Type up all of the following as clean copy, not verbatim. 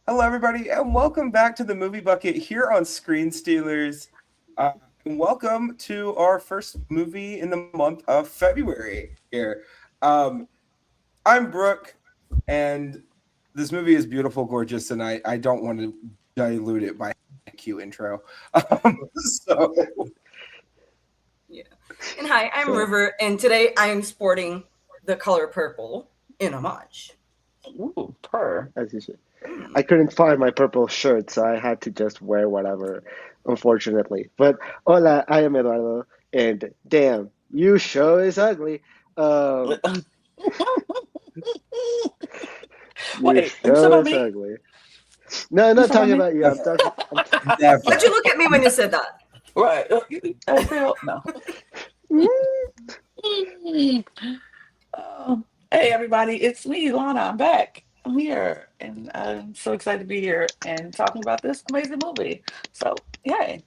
Hello, everybody, and welcome back to the Movie Bucket here on Screenstealers. And welcome to our first movie in the month of February here. Um, I'm Brooke, and this movie is beautiful, gorgeous, and I don't want to dilute it by a cute intro. So, Yeah. And hi, I'm So, River, and today I am sporting the color purple in homage. Ooh, purr. as you should. Hmm. I couldn't find my purple shirt, so I had to just wear whatever, unfortunately. But hola, I am Eduardo, and damn, you show is ugly. Um, you Wait, are you talking show about is me? ugly. No, I'm You not talking about talking me? about you. I'm talking. Why'd never. you look at me when you said that? Right. I feel no. Oh, hey everybody, it's me, Lana. I'm back. I'm here, and I'm so excited to be here and talking about this amazing movie. So, yay!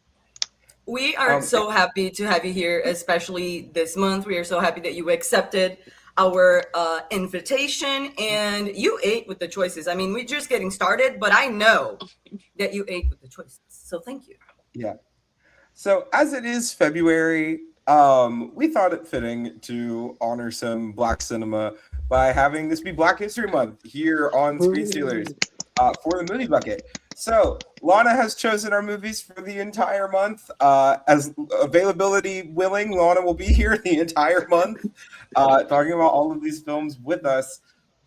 We are Um, so happy to have you here, especially this month. We are so happy that you accepted our invitation and you ate with the choices. I mean, we're just getting started, but I know that you ate with the choices. So thank you. yeah. So, as it is February, we thought it fitting to honor some Black cinema by having this be Black History Month here on Screen Stealers for the Movie Bucket. So, Lana has chosen our movies for the entire month. As availability willing, Lana will be here the entire month talking about all of these films with us.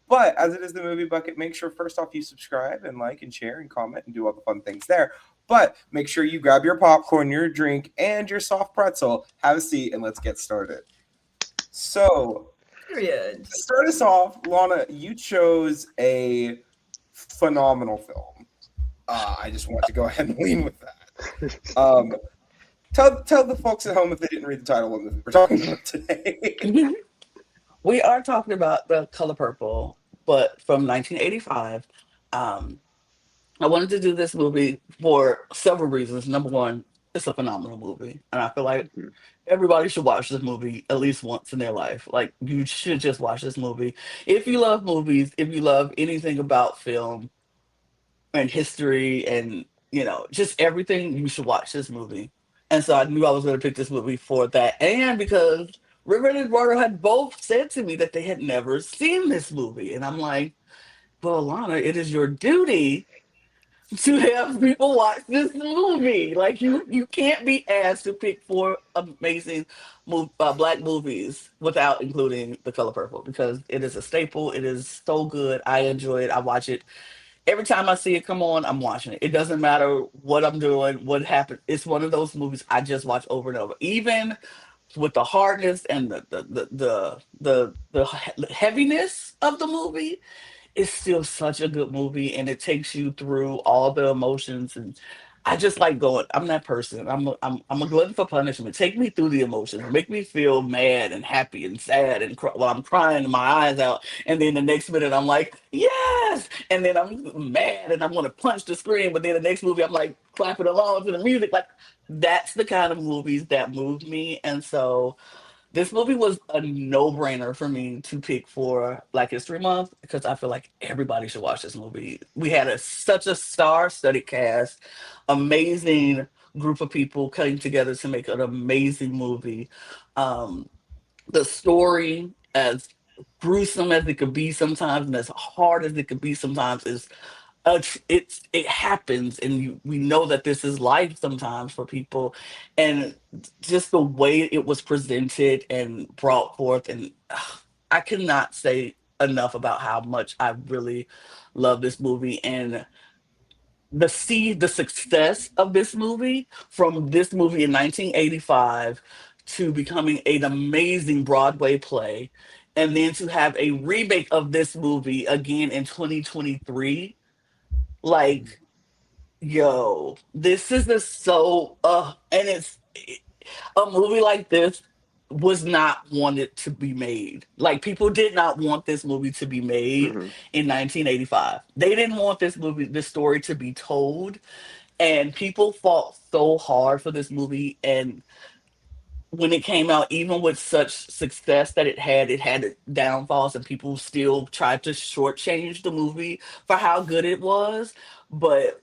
But as it is the Movie Bucket, make sure first off you subscribe and like and share and comment and do all the fun things there. But make sure you grab your popcorn, your drink, and your soft pretzel. Have a seat and let's get started. So, Period. to start us off, Lana, you chose a phenomenal film. I just want to go ahead and lean with that. Tell the folks at home if they didn't read the title what movie we're talking about today. We are talking about the color purple, but from 1985. Um, I wanted to do this movie for several reasons. Number one, it's a phenomenal movie, and I feel like everybody should watch this movie at least once in their life. Like you should just watch this movie. If you love movies, if you love anything about film and history and just everything, you should watch this movie. And so I knew I was going to pick this movie for that, and because River and Eduardo had both said to me that they had never seen this movie, and I'm like, well, Lana, it is your duty to have people watch this movie. Like you can't be asked to pick four amazing black movies without including The Color Purple because it is a staple. It is so good. I enjoy it. I watch it every time I see it come on. I'm watching it. It doesn't matter what I'm doing, what happened. It's one of those movies I just watch over and over, even with the hardness and the heaviness of the movie. It's still such a good movie and it takes you through all the emotions. And I just like going, I'm that person. I'm a glutton for punishment. Take me through the emotions, make me feel mad and happy and sad and while I'm crying my eyes out, and then the next minute I'm like yes, and then I'm mad and I'm going to punch the screen, but then the next movie I'm like clapping along to the music. Like that's the kind of movies that move me. And so this movie was a no-brainer for me to pick for Black History Month because I feel like everybody should watch this movie. We had such a star-studded cast, amazing group of people coming together to make an amazing movie. Um, the story, as gruesome as it could be sometimes, and as hard as it could be sometimes, is it happens, and we know that this is life sometimes for people, and just the way it was presented and brought forth, and I cannot say enough about how much I really love this movie and the success of this movie from this movie in 1985 to becoming an amazing Broadway play, and then to have a remake of this movie again in 2023. Like, yo, this is just so and a movie like this was not wanted to be made. Like people did not want this movie to be made Mm-hmm. in 1985. They didn't want this story to be told, and people fought so hard for this movie, and when it came out, even with such success that it had its downfalls, and people still tried to shortchange the movie for how good it was. But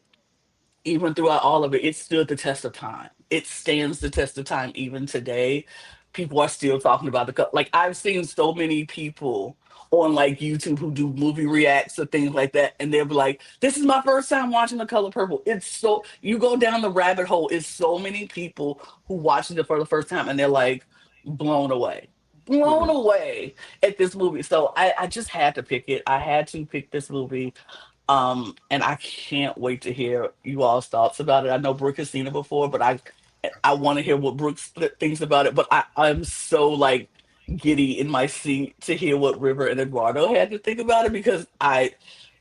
even throughout all of it, it stood the test of time. It stands the test of time even today. People are still talking about like I've seen so many people on like YouTube who do movie reacts or things like that, and they'll be like, "This is my first time watching The Color Purple." It's so you go down the rabbit hole. It's so many people who watched it for the first time, and they're like blown Mhm. away at this movie. So I just had to pick it. I had to pick this movie. And I can't wait to hear you all's thoughts about it. I know Brooke has seen it before, but I want to hear what Brooke thinks about it. But I'm so like giddy in my seat to hear what River and Eduardo had to think about it, because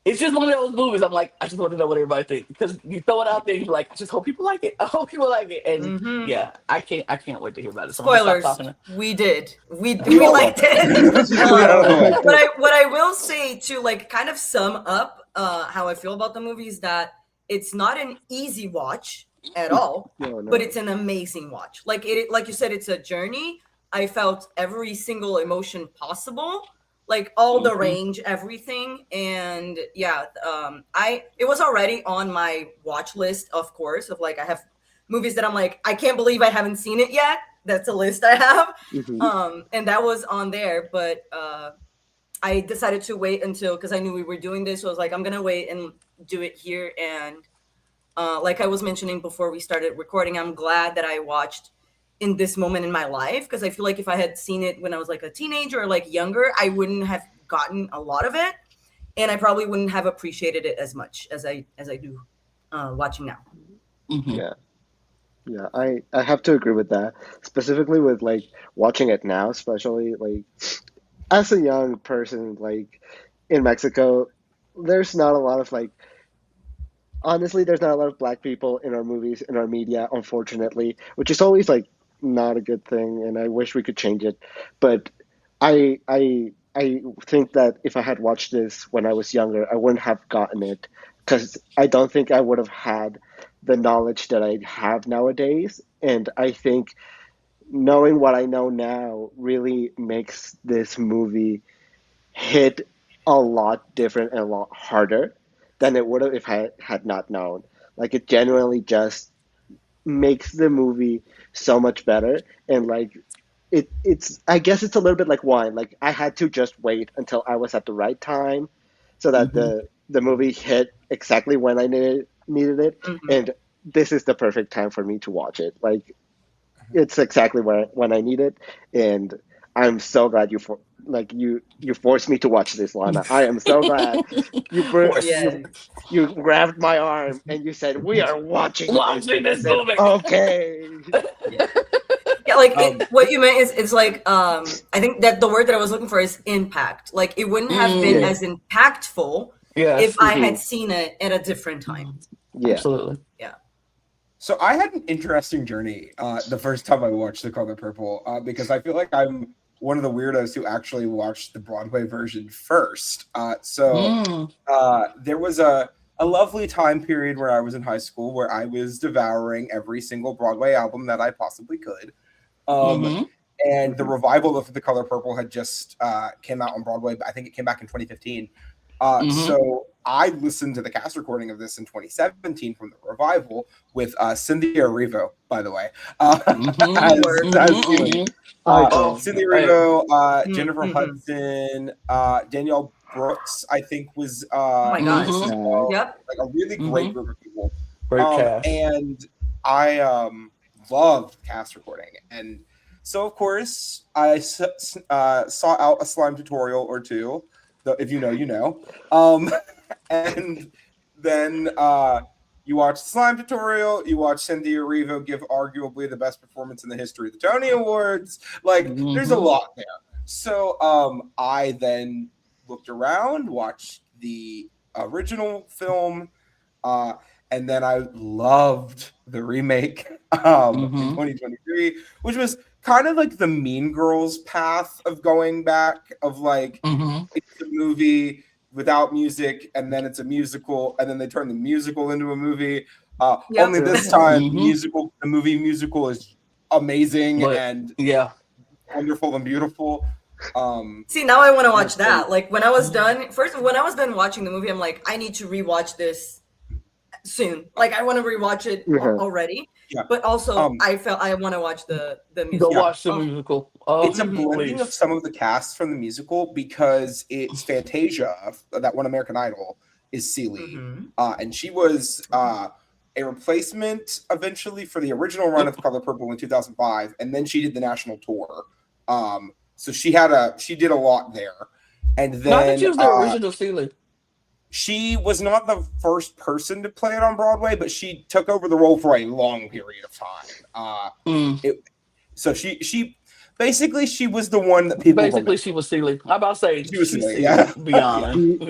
it's just one of those movies. I'm like, I just want to know what everybody thinks, because you throw it out there, and you're like, I just hope people like it. I hope people like it. And Mm-hmm. yeah, I can't wait to hear about it. So I'm gonna Spoilers. stop talking. We did. We We all liked loved it. Let's just get it out of the way. What I will say to like kind of sum up how I feel about the movie is that it's not an easy watch at all, No, but no. it's an amazing watch. Like like you said, it's a journey. I felt every single emotion possible, like all the Mhm. range, everything. And yeah, it was already on my watch list, of course, of like I have movies that I'm like, I can't believe I haven't seen it yet. That's a list I have. Mhm. And that was on there, but I decided to wait until, because I knew we were doing this, so I was like, I'm gonna wait and do it here. And like I was mentioning before we started recording, I'm glad that I watched in this moment in my life, because I feel like if I had seen it when I was like a teenager or like younger, I wouldn't have gotten a lot of it, and I probably wouldn't have appreciated it as much as I do watching now. Mhm. Yeah. Yeah, I have to agree with that. Specifically with like watching it now, especially like as a young person, like in Mexico, there's not a lot of like honestly, there's not a lot of black people in our movies, in our media, unfortunately, which is always like not a good thing, and I wish we could change it. But I think that if I had watched this when I was younger, I wouldn't have gotten it, because I don't think I would have had the knowledge that I have nowadays. And I think knowing what I know now really makes this movie hit a lot different and a lot harder than it would have if I had not known. Like it genuinely just makes the movie so much better. And like it's I guess it's a little bit like wine. Like I had to just wait until I was at the right time so that Mhm. the movie hit exactly when I needed it. Mhm. And this is the perfect time for me to watch it. Like it's exactly when I need it, and I'm so glad you forced me to watch this, Lana. I am so glad you Force. Yeah. you grabbed my arm and you said we are watching this, Watching and I this said movie. okay. Yeah, like Um, what you meant is it's like I think that the word that I was looking for is impact. Like it wouldn't have been Yeah. Mm, as impactful if yes. I had Hmm. seen it at a different time. Mhm. Yeah. Absolutely. Yeah. So I had an interesting journey the first time I watched The Color Purple because I feel like I'm one of the weirdos who actually watched the Broadway version first. Mm. There was a lovely time period where I was in high school where I was devouring every single Broadway album that I possibly could. Um, Mhm. and the Hmm. revival of The Color Purple had just came out on Broadway. I think it came back in 2015. Mhm. So I listened to the cast recording of this in 2017 from the revival with Cynthia Erivo, by the way, Mhm. as, Word. as Mhm. Lily. Mhm. Oh, Cynthia hey. Erivo, Jennifer Mm-hmm. Hudson, Danielle Brooks, I think was Oh my in god. this as Mhm. Right. well. Yep. Like a really great Mhm. group of people. Great cast. And I loved cast recording. And so, of course, I sought out a slime tutorial or two. Though, if you know, you know. And then you watch the slime tutorial. You watch Cynthia Erivo give arguably the best performance in the history of the Tony Awards. Like, there's a Mhm. lot there. So I then looked around, watched the original film, uh, and then I loved the remake in Mhm. 2023, which was kind of like the Mean Girls path of going back, of like Mhm. it's a movie without music, and then it's a musical, and then they turn the musical into a movie. Yep. Only Yeah. this time, Mhm. the movie musical is amazing But and yeah, wonderful and beautiful. See, now I want to watch that. Like when I was done watching the movie, I'm like, I need to rewatch this soon. Like I want to rewatch it already. Yeah. But also, I felt I want to watch the go musical. watch the musical. It's a blending please. of some of the cast from the musical because it's Fantasia, that won American Idol, is Celie. And she was a replacement eventually for the original run of The Color Purple in 2005, and then she did the national tour. So she did a lot there. And then Not that she was the original Celie. She was not the first person to play it on Broadway, but she took over the role for a long period of time. So she basically she was the one that people basically she was Celie. I'm about to say she was Celie,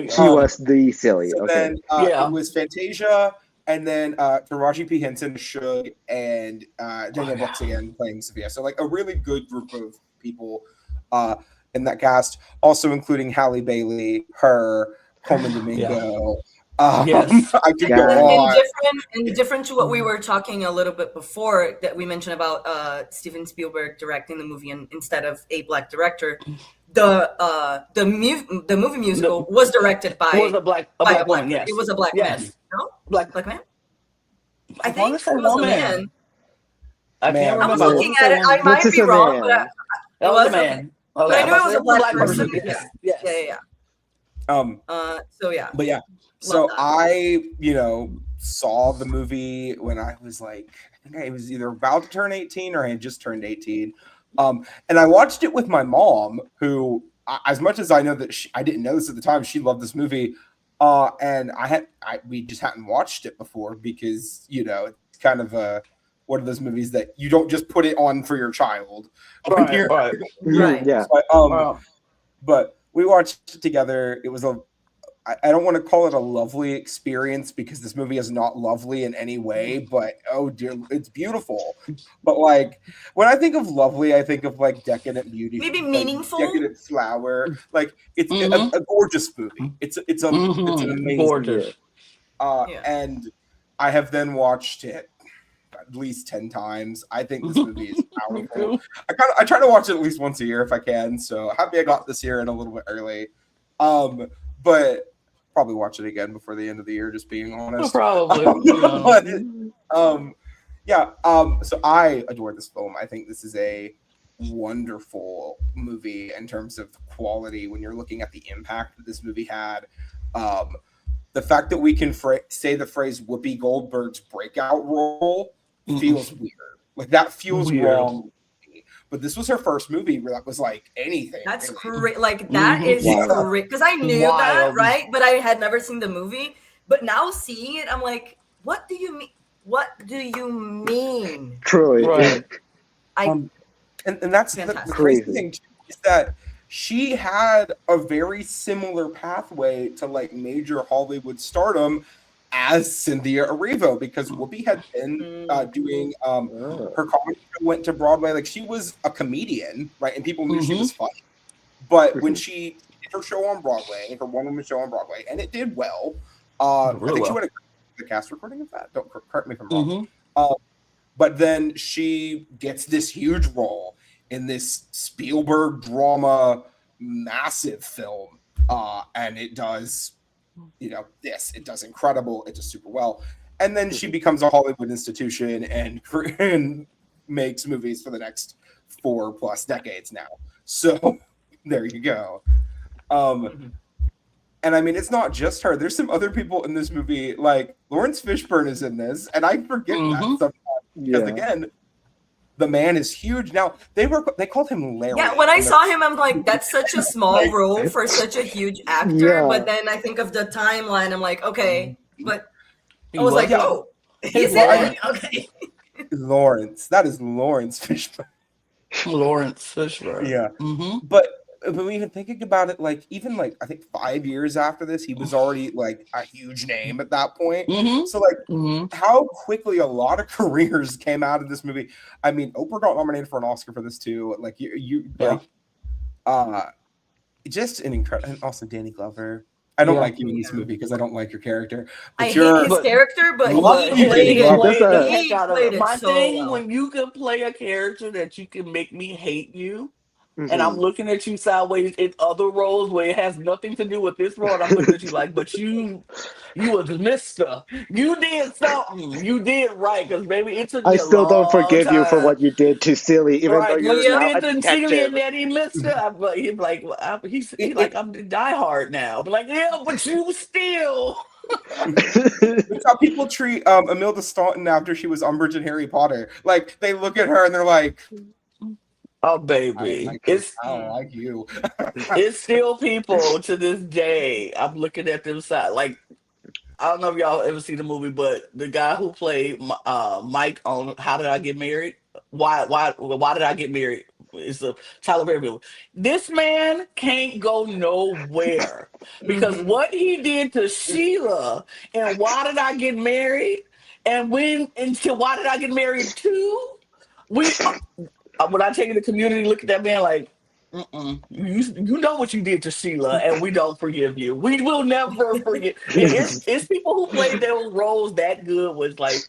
She was the Celie. So okay. then it was Fantasia, and then Taraji P. Henson, Suge, and Daniel Brooks again playing Sophia. So like a really good group of people in that cast, also including Halle Bailey, her, Coleman Domingo. Yes. I could go on. And different to what we were talking a little bit before that we mentioned about Steven Spielberg directing the movie instead of a black director. The movie musical was directed by a black woman. Yes, it was a black man. No, black man. I think it was a man. I can't remember. I was looking at it. I might be wrong, but it was a man. But I knew it was a black person. Yes. Yeah. So yeah. But yeah. So I, saw the movie when I was like, I think I was either about to turn 18 or I had just turned 18. And I watched it with my mom, who, as much as I know that I didn't know this at the time, she loved this movie. And we just hadn't watched it before because, it's kind of one of those movies that you don't just put it on for your child. Right. Yeah. But we watched it together. It was I don't want to call it a lovely experience because this movie is not lovely in any way, but oh dear, it's beautiful. But like when I think of lovely, I think of like decadent beauty, maybe like meaningful, decadent flower. Like it's a gorgeous movie. It's an amazing gorgeous. And I have then watched it at least 10 times. I think this movie is powerful. I try to watch it at least once a year if I can. So happy I got this year in a little bit early. But probably watch it again before the end of the year, just being honest. Probably. So I adore this film. I think this is a wonderful movie in terms of quality when you're looking at the impact that this movie had. The fact that we can say the phrase Whoopi Goldberg's breakout role feels weird. Like that feels wrong. But this was her first movie where that was like anything. That's great. Like that is great because I knew that, right? But I had never seen the movie. But now seeing it, I'm like, what do you mean? What do you mean? Truly, right. And that's the crazy thing too, is that she had a very similar pathway to like major Hollywood stardom as Cynthia Erivo, because Whoopi had been doing her comedy show went to Broadway. Like she was a comedian, right? And people knew she was funny. But when she did her show on Broadway, her one-woman show on Broadway, and it did well. I think she went to the cast recording of that. Don't correct me if I'm wrong. But then she gets this huge role in this Spielberg drama, massive film, and it does. It does incredible. It does super well. And then she becomes a Hollywood institution and makes movies for the next 4+ decades now. So there you go. And I mean, it's not just her. There's some other people in this movie, like Lawrence Fishburne is in this, and I forget that sometimes because again, the man is huge. Now they called him Larry. Yeah, when I saw him, I'm like, that's such a small role for such a huge actor. Yeah. But then I think of the timeline. I'm like, okay, but I was like, oh, he's in it. Okay. Lawrence, that is Lawrence Fishburne. Lawrence Fishburne. Yeah, but when even thinking about it, like even like I think 5 years after this, he was already like a huge name at that point. So like how quickly a lot of careers came out of this movie. I mean, Oprah got nominated for an Oscar for this too. Like just an incredible, and also Danny Glover. I don't Yeah. like you in this movie because I don't like your character. I But hate you're his character, but Love he you, played Danny it. Glover. Does that- He played it My so thing, well. when you can play a character that you can make me hate you, and I'm Mhm. looking at you sideways in other roles where it has nothing to do with this role, and I'm looking at you like, but you was Mister. You did something. You did right, because baby, it took I me a still don't long forgive you for time. what you did to Silly, even though Right, you're what you Yep. now did a to Celia detective. and Daddy Mister. He's like, well, he's like, I'm die hard now. But like, yeah, but you still. It's how people treat Imelda Staunton after she was Umbridge in Harry Potter. Like they look at her and they're like, Oh I don't baby, like her. I don't like you. it's still people to this day. I'm looking at them side like I don't know if y'all ever see the movie, but the guy who played Mike on How Did I Get Married? Why did I get married? It's a Tyler Perry movie. This man can't go nowhere because Mhm. what he did to Sheila and Why Did I Get Married? And Why Did I Get Married too? We when I take you to the community, look at that man like, you know what you did to Sheila, and we don't forgive you. We will never forgive. It's people who played those roles that good was like,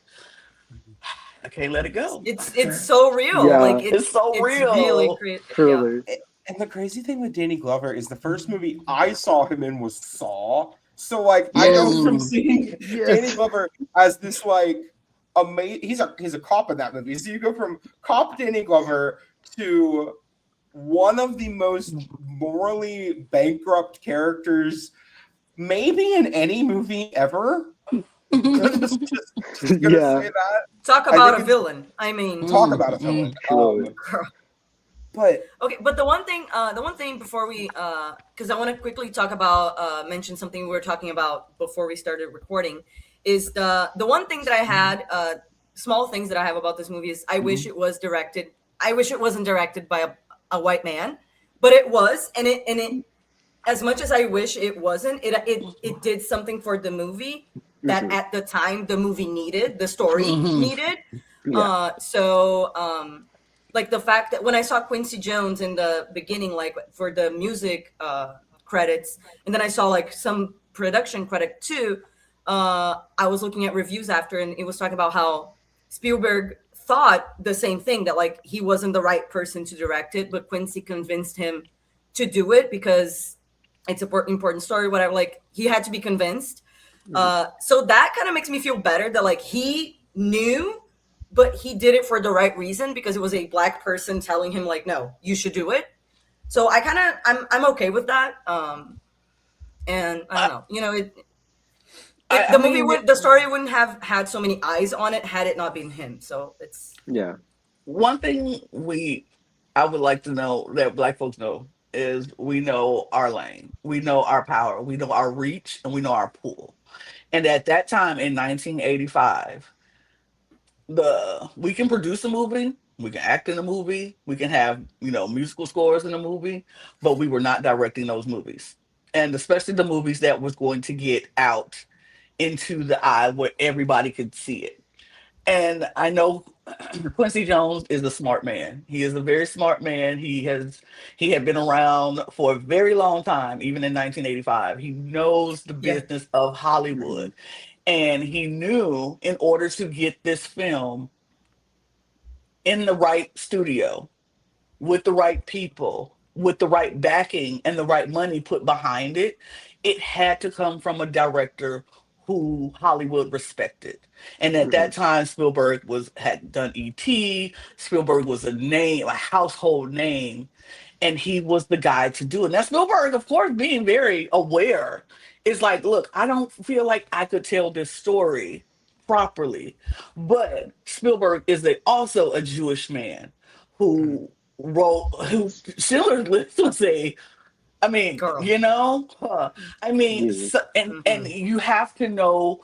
I can't let it go. It's so real. Like Yeah, It's so it's really real. crazy. Yeah. truly. And the crazy thing with Danny Glover is the first movie I saw him in was Saw. So like I know Yes. from seeing Danny Yes. Glover as this like amazing he's a cop in that movie. So you go from cop Danny Glover to one of the most morally bankrupt characters maybe in any movie ever. Just gonna Yeah. say that. Talk I about think a it's villain. I mean, talk about a villain. Truly. But okay, but the one thing before we, because I want to quickly talk about, mention something we were talking about before we started recording, is the one thing that I had, small things that I have about this movie is I wish it was directed. I wish it wasn't directed by a white man, but it was, and it as much as I wish it wasn't, it did something for the movie that Mhm. at the time the movie needed, the story needed. Yeah. Like the fact that when I saw Quincy Jones in the beginning, like for the music credits, and then I saw like some production credit too, I was looking at reviews after, and it was talking about how Spielberg thought the same thing, that like he wasn't the right person to direct it, but Quincy convinced him to do it because it's an important story, whatever. Like he had to be convinced. So that kind of makes me feel better that like he knew, but he did it for the right reason because it was a black person telling him like, no, you should do it. So I'm okay with that. And I don't know, you know, the story wouldn't have had so many eyes on it had it not been him. So it's Yeah. One thing I would like to know that black folks know is we know our lane, we know our power, we know our reach, and we know our pull. And at that time in 1985, we can produce a movie, we can act in a movie, we can have musical scores in a movie, but we were not directing those movies, and especially the movies that was going to get out into the eye where everybody could see it. And I know Quincy Jones is a smart man. He is a very smart man. He had been around for a very long time, even in 1985. He knows the yeah, business of Hollywood. And he knew in order to get this film in the right studio, with the right people, with the right backing and the right money put behind it, it had to come from a director who Hollywood respected. And at that time, Spielberg had done E.T. Spielberg was a name, a household name, and he was the guy to do it. Now Spielberg, of course, being very aware, is like, look, I don't feel like I could tell this story properly, but Spielberg is also a Jewish man who who Schindler's List was I mean, girl. I mean, Yeah. and you have to know.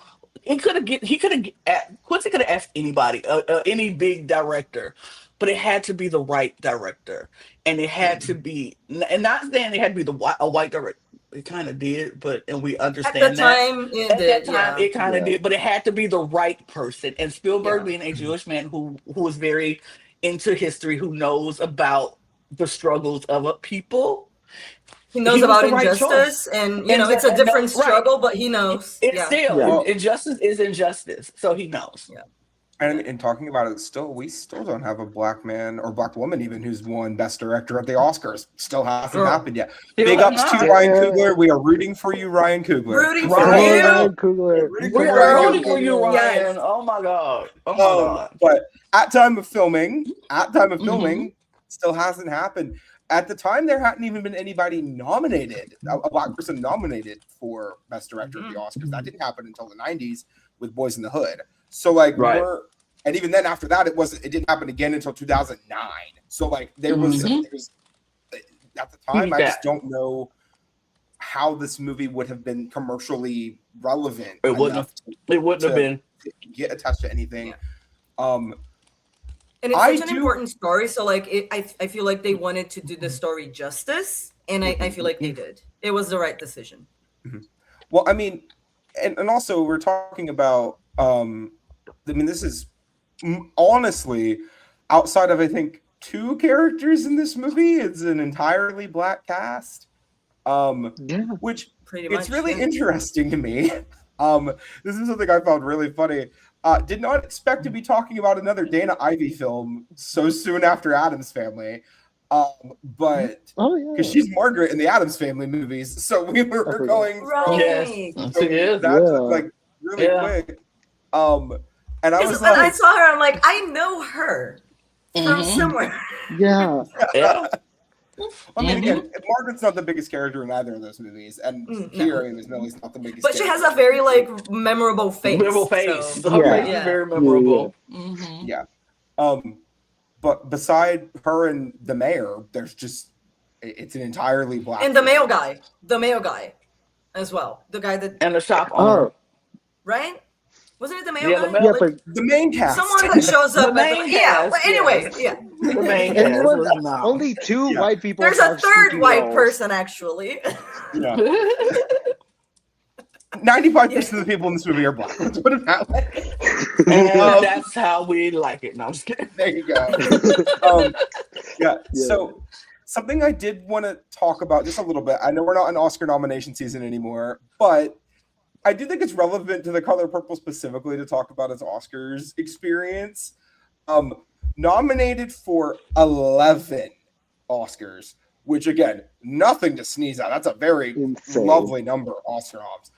Quincy could have asked anybody, any big director, but it had to be the right director, and it had to be, and not saying it had to be a white director. It kind of did, and we At the understand that. time, it At that did. time, Yeah, it kind of Yeah. did, but it had to be the right person. And Spielberg, yeah. being a Jewish man who was very into history, who knows about the struggles of a people, He knows was about the right injustice, choice. and you know it's a And no, different right. struggle, but he knows. It's Yeah. still Yeah. injustice is injustice, so he knows. Yeah. And in talking about it, we still don't have a black man or black woman even who's won Best Director at the Oscars. Still hasn't Girl. happened yet. Still Big have ups to not. Ryan Yeah. Coogler. We are rooting for you, Ryan Coogler. Rooting Right. for Come on, you. Ryan Coogler. Rooting We for are Ryan rooting for you, Coogler. Ryan. Yes. Oh my god. Oh my god. But at time of filming, Mhm. still hasn't happened. At the time, there hadn't even been anybody nominated, a black person nominated for Best Director at the Oscars. That didn't happen until the 90s with Boys in the Hood. So like Right. and even then after that, it didn't happen again until 2009. So like there was at the time, I just don't know how this movie would have been commercially relevant. It wouldn't have been. to get attached to anything. And it's I such an important story. So like I feel like they wanted to do the story justice, and I feel like they did. It was the right decision. Well, I mean, and also we're talking about this is honestly outside of I think 2 characters in this movie, it's an entirely black cast. Which Pretty much, it's really yeah. interesting to me. This is something I found really funny. Did not expect to be talking about another Dana Ivey film so soon after Addams Family. But because she's Margaret in the Addams Family movies, so we were going Right. Yes. so She is. that's like really quick. And I was when I like, saw her, I'm like, I know her from somewhere. Yeah. Yeah. I mean, again, Margaret's not the biggest character in either of those movies, and here in Miss Millie's not the biggest. But she has a very like memorable face. Memorable face. So, Her Yeah. face is very memorable. Yeah. But beside her and the mayor, there's just it's an entirely black. And the male guy as well. The guy that And the shop owner. right? Wasn't it the male Yeah, guy? the male. Yeah, Like, but the main cast. someone that shows up. The at main yeah. cast, But anyway, yes. yeah. The main and cast look, was not. only 2 white people. There's a have third speaking white roles. person actually. 95% of the people in this movie are black. Let's put it that way. And that's how we like it. No, I'm just kidding. There you go. So something I did want to talk about just a little bit. I know we're not in Oscar nomination season anymore, but I do think it's relevant to The Color Purple specifically to talk about its Oscars experience. Nominated for 11 Oscars, which again, nothing to sneeze at. That's a very lovely number of Oscar noms.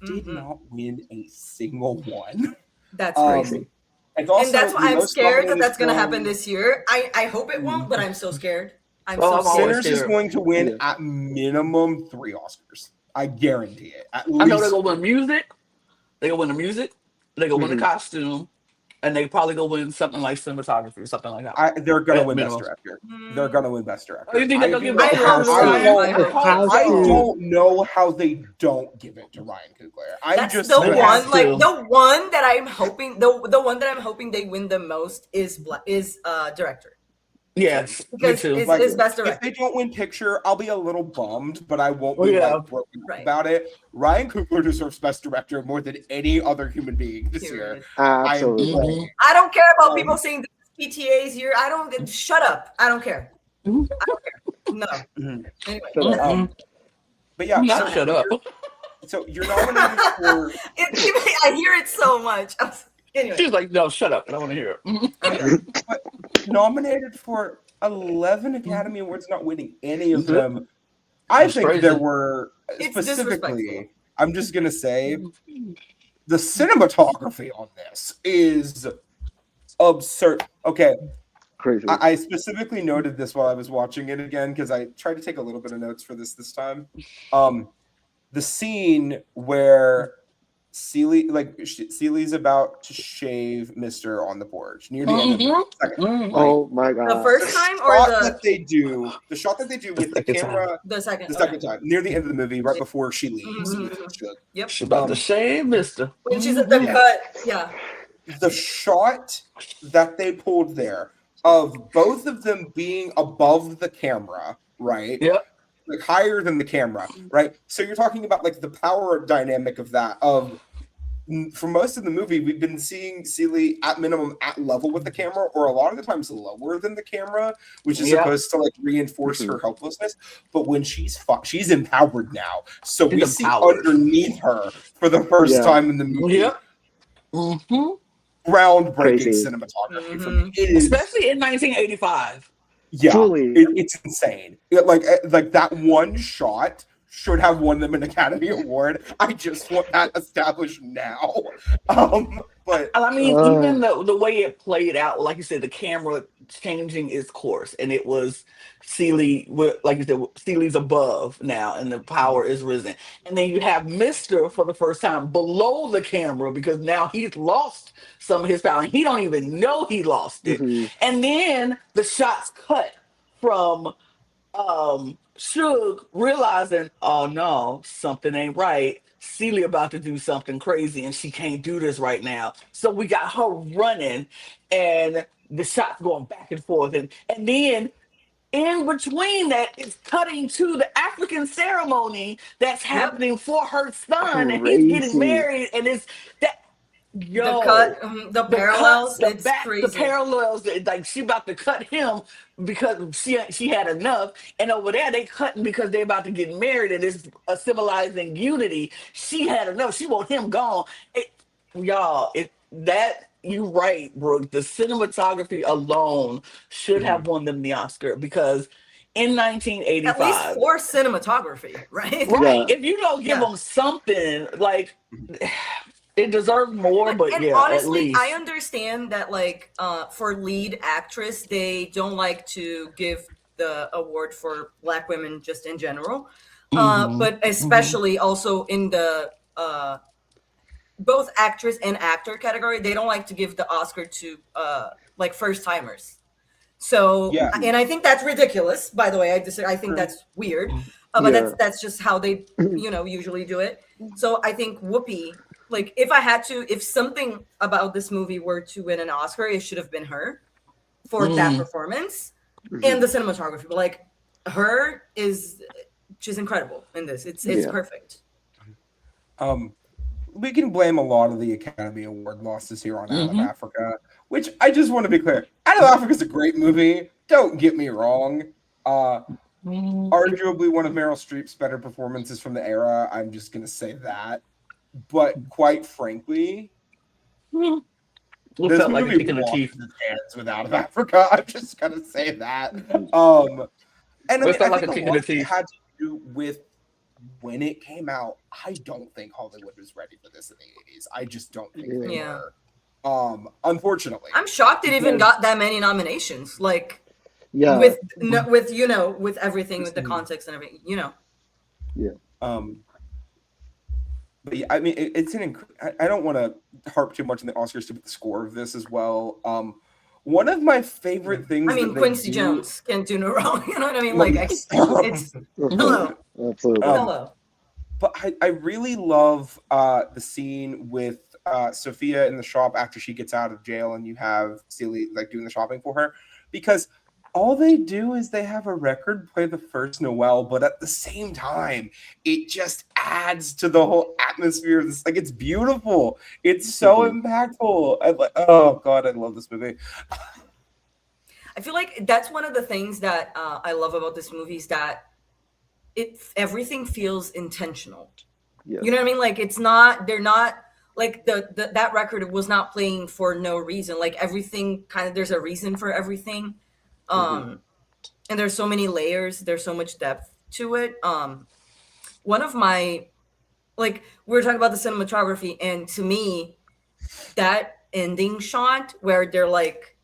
Did not win a single one. That's crazy. And that's why I'm scared that that's going to happen this year. I hope it won't, but I'm so scared. I'm so scared. Sinners is going to win at minimum 3 Oscars. I guarantee it. At least. I know they're going to win music. They're going to win the music. They're going to win the costume. And they probably go win something like cinematography or something like that. They're going to win Best Director. They're going to win Best Director. Oh, you think they're going to give I don't know how they don't give it to Ryan Coogler. That's the one, like the one that I'm hoping. The one that I'm hoping they win the most is director. Yes, because me too. It's Best Director. If they don't win picture, I'll be a little bummed, but I won't be broken about it. Ryan Coogler deserves Best Director more than any other human being this year. Absolutely. I don't care about people saying this PTA's year. I don't. Shut up. I don't care. I don't care. No. Anyway. But yeah, shut up. So you're nominated for. I hear it so much. Anyway. She's like, no, shut up. I don't want to hear it. But nominated for 11 Academy Awards, not winning any of them. I think there were specifically. I'm just gonna say, the cinematography on this is absurd. Okay. Crazy. I specifically noted this while I was watching it again because I tried to take a little bit of notes for this time. The scene where Ceely's about to shave Mister on the porch near the end of the second. Oh my god! The first time or the shot that they do with the camera the second time near the end of the movie, right before she leaves. Yep. She's about to shave Mister. When she's at the cut, the shot that they pulled there of both of them being above the camera, right? Yep. Like higher than the camera, right? So you're talking about like the power dynamic of that, of for most of the movie, we've been seeing Celie at minimum at level with the camera, or a lot of the times lower than the camera, which is Yep. supposed to like reinforce her helplessness. But when she's empowered now, so we She's see empowered. underneath her for the first time in the movie. Yep. Mm-hmm. Groundbreaking Crazy. cinematography for me. It is, Especially in 1985. yeah, Truly. it's insane. Like that one shot should have won them an Academy Award. I just want that established now. But I mean, even the way it played out, like you said, the camera changing its course, and it was Celie, like you said, Celie's above now, and the power is risen. And then you have Mister for the first time below the camera because now he's lost some of his power, and he don't even know he lost it. And then the shots cut from Suge realizing, oh no, something ain't right. Celie about to do something crazy and she can't do this right now. So we got her running and the shots going back and forth. And then in between that, it's cutting to the African ceremony that's happening for her son. And he's getting Crazy. married. And it's that. Yo, the parallels, it's the crazy. parallels, like she about to cut him because she had enough, and over there they cutting because they're about to get married, and it's a symbolizing unity. She had enough. She want him gone. You right, Brooke. The cinematography alone should have won them the Oscar because in 1985, at least for cinematography, right? right? Yeah. If you don't give them something like. It deserved more, but and yeah, honestly, at least. I understand that like for lead actress, they don't like to give the award for Black women just in general, but especially also in the both actress and actor category, they don't like to give the Oscar to like first timers. So Yeah. and I think that's ridiculous. By the way, I think that's weird, but that's just how they usually do it. So I think Whoopi. Like if something about this movie were to win an Oscar, it should have been her for that performance and the cinematography. But like she's incredible in this. It's perfect. We can blame a lot of the Academy Award losses here on Out of Africa, which I just want to be clear. Out of Africa is a great movie. Don't get me wrong. Arguably one of Meryl Streep's better performances from the era. I'm just going to say that. But quite frankly, It this felt like a movie kick in the washed teeth. its hands with Out of Africa. I'm just gonna say that. And It felt like a think kick a in the lot of it teeth. had to do with when it came out. I don't think Hollywood was ready for this in the 80s. I just don't think they were. Unfortunately, I'm shocked it even got that many nominations. Like with everything, with the context and everything. But yeah, I mean, it's I don't want to harp too much on the Oscars to the score of this as well. One of my favorite things. I mean, Quincy Jones can't do no wrong. You know what I mean? Like it's hello, absolutely. hello. But I really love the scene with Sophia in the shop after she gets out of jail, and you have Celie like doing the shopping for her, because all they do is they have a record play the first Noel, but at the same time, it just adds to the whole atmosphere. It's like, it's beautiful. It's so impactful. Oh God, I love this movie. I feel like that's one of the things that I love about this movie is that everything feels intentional. Yeah. You know what I mean? Like they're not like that record was not playing for no reason. Like everything there's a reason for everything. And there's so many layers, there's so much depth to it. One of my, like, we were talking about the cinematography, and to me, that ending shot where they're like,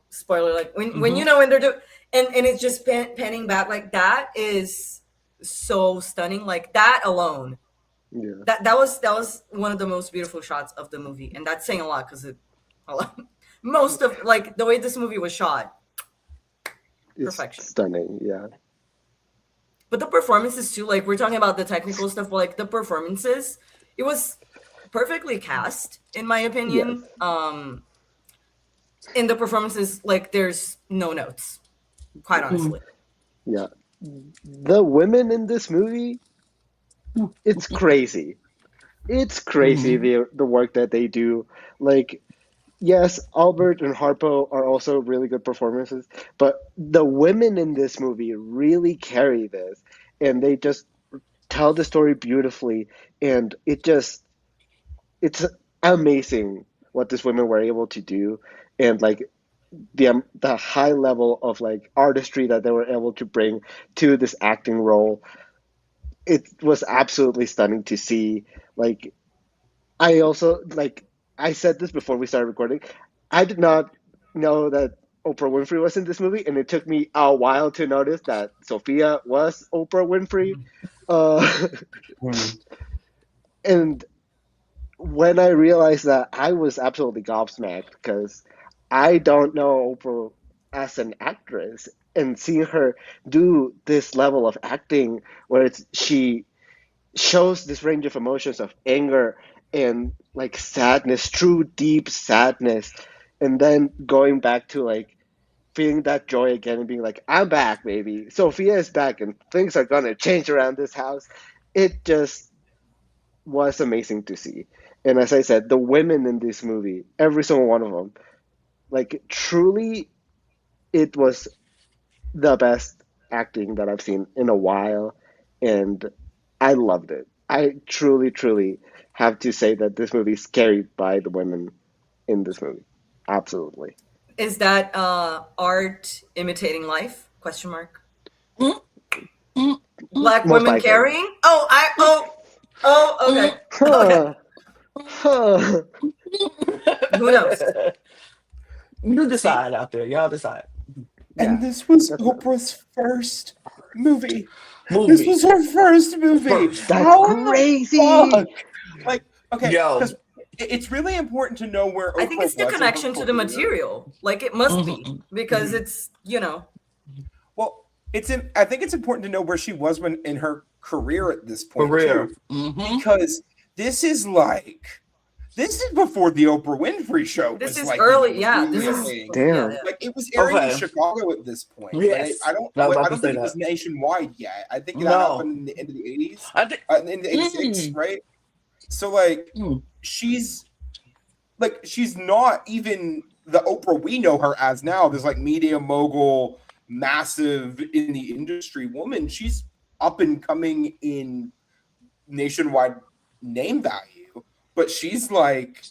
spoiler, like when when they're doing, and it's just panning back, like that is so stunning. Like that alone, that was one of the most beautiful shots of the movie, and that's saying a lot because most of like the way this movie was shot. Perfection. It's stunning, yeah. But the performances too, like we're talking about the technical stuff, but like the performances, it was perfectly cast, in my opinion. Yes. In the performances, like there's no notes, quite honestly. Yeah. The women in this movie, it's crazy. it's crazy Mhm. the work that they do. Like, yes, Albert and Harpo are also really good performances, but the women in this movie really carry this, and they just tell the story beautifully, and it's amazing what these women were able to do, and like the high level of like artistry that they were able to bring to this acting role. It was absolutely stunning to see. Like, I also like I said this before we started recording. I did not know that Oprah Winfrey was in this movie, and it took me a while to notice that Sophia was Oprah Winfrey. Uh, Hmm. and when I realized that, I was absolutely gobsmacked because I don't know Oprah as an actress, and seeing her do this level of acting where she shows this range of emotions of anger and like sadness, true deep sadness, and then going back to like feeling that joy again and being like, I'm back, baby. Sophia is back and things are gonna change around this house. It just was amazing to see. And as I said, the women in this movie, every single one of them, like truly, it was the best acting that I've seen in a while, and I loved it. I truly, truly have to say that this movie is carried by the women in this movie. Absolutely. Is that art imitating life? Question mark. Mm, mm, mm, Black Most women likely. carrying? Oh, okay. Okay. Huh. Huh. Who knows? mm. You See, decide out there. Y'all decide. and Yeah, this was definitely. Oprah's first movie. This Movie was her first movie. first. That's How in the fuck? crazy. Like, okay, Yo. because it's really important to know where I think Oprah it's the was in her connection to the career. material. Like it must be Mhm, because Mhm. it's, you know. Well, I think it's important to know where she was when in her career at this point career. too, Hmm. because this is like this is before the Oprah Winfrey show This was is like even early. a Yeah, this is thing. yeah, Damn. yeah. Like it was airing in Okay. Chicago at this point, but Yes. I was I about to don't say think it was that. nationwide yet. I think that No. happened in the end of the 80s, I think. in the 86, Mm, right? So like mm, she's she's not even the Oprah we know her as now, this like media mogul, massive in the industry woman. She's up and coming in nationwide name value, but she's like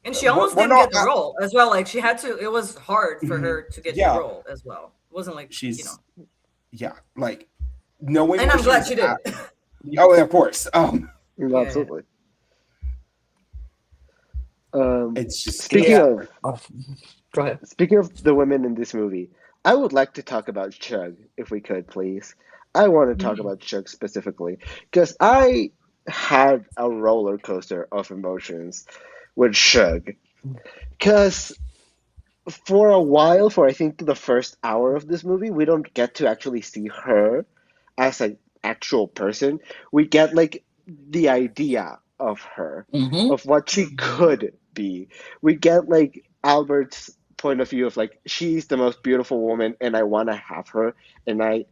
And she almost we're didn't not get the role as well. Like she had to. It was hard for mhm. her to get the Yeah, role as well. It wasn't like, you know. she's yeah, like knowing And where I'm she glad was she at. did. Oh, and of course. Yeah. Absolutely. Um, It's just speaking it's yeah. of Oh, go ahead. speaking of the women in this movie, I would like to talk about Chug, if we could, please. I want to talk Mm, about Chug specifically because I had a roller coaster of emotions with Chug. Because for a while, for I think the first hour of this movie, we don't get to actually see her as an actual person. We get like the idea of her, mm-hmm. of what she could be. We get like Albert's point of view of like she's the most beautiful woman and I want to have her, and I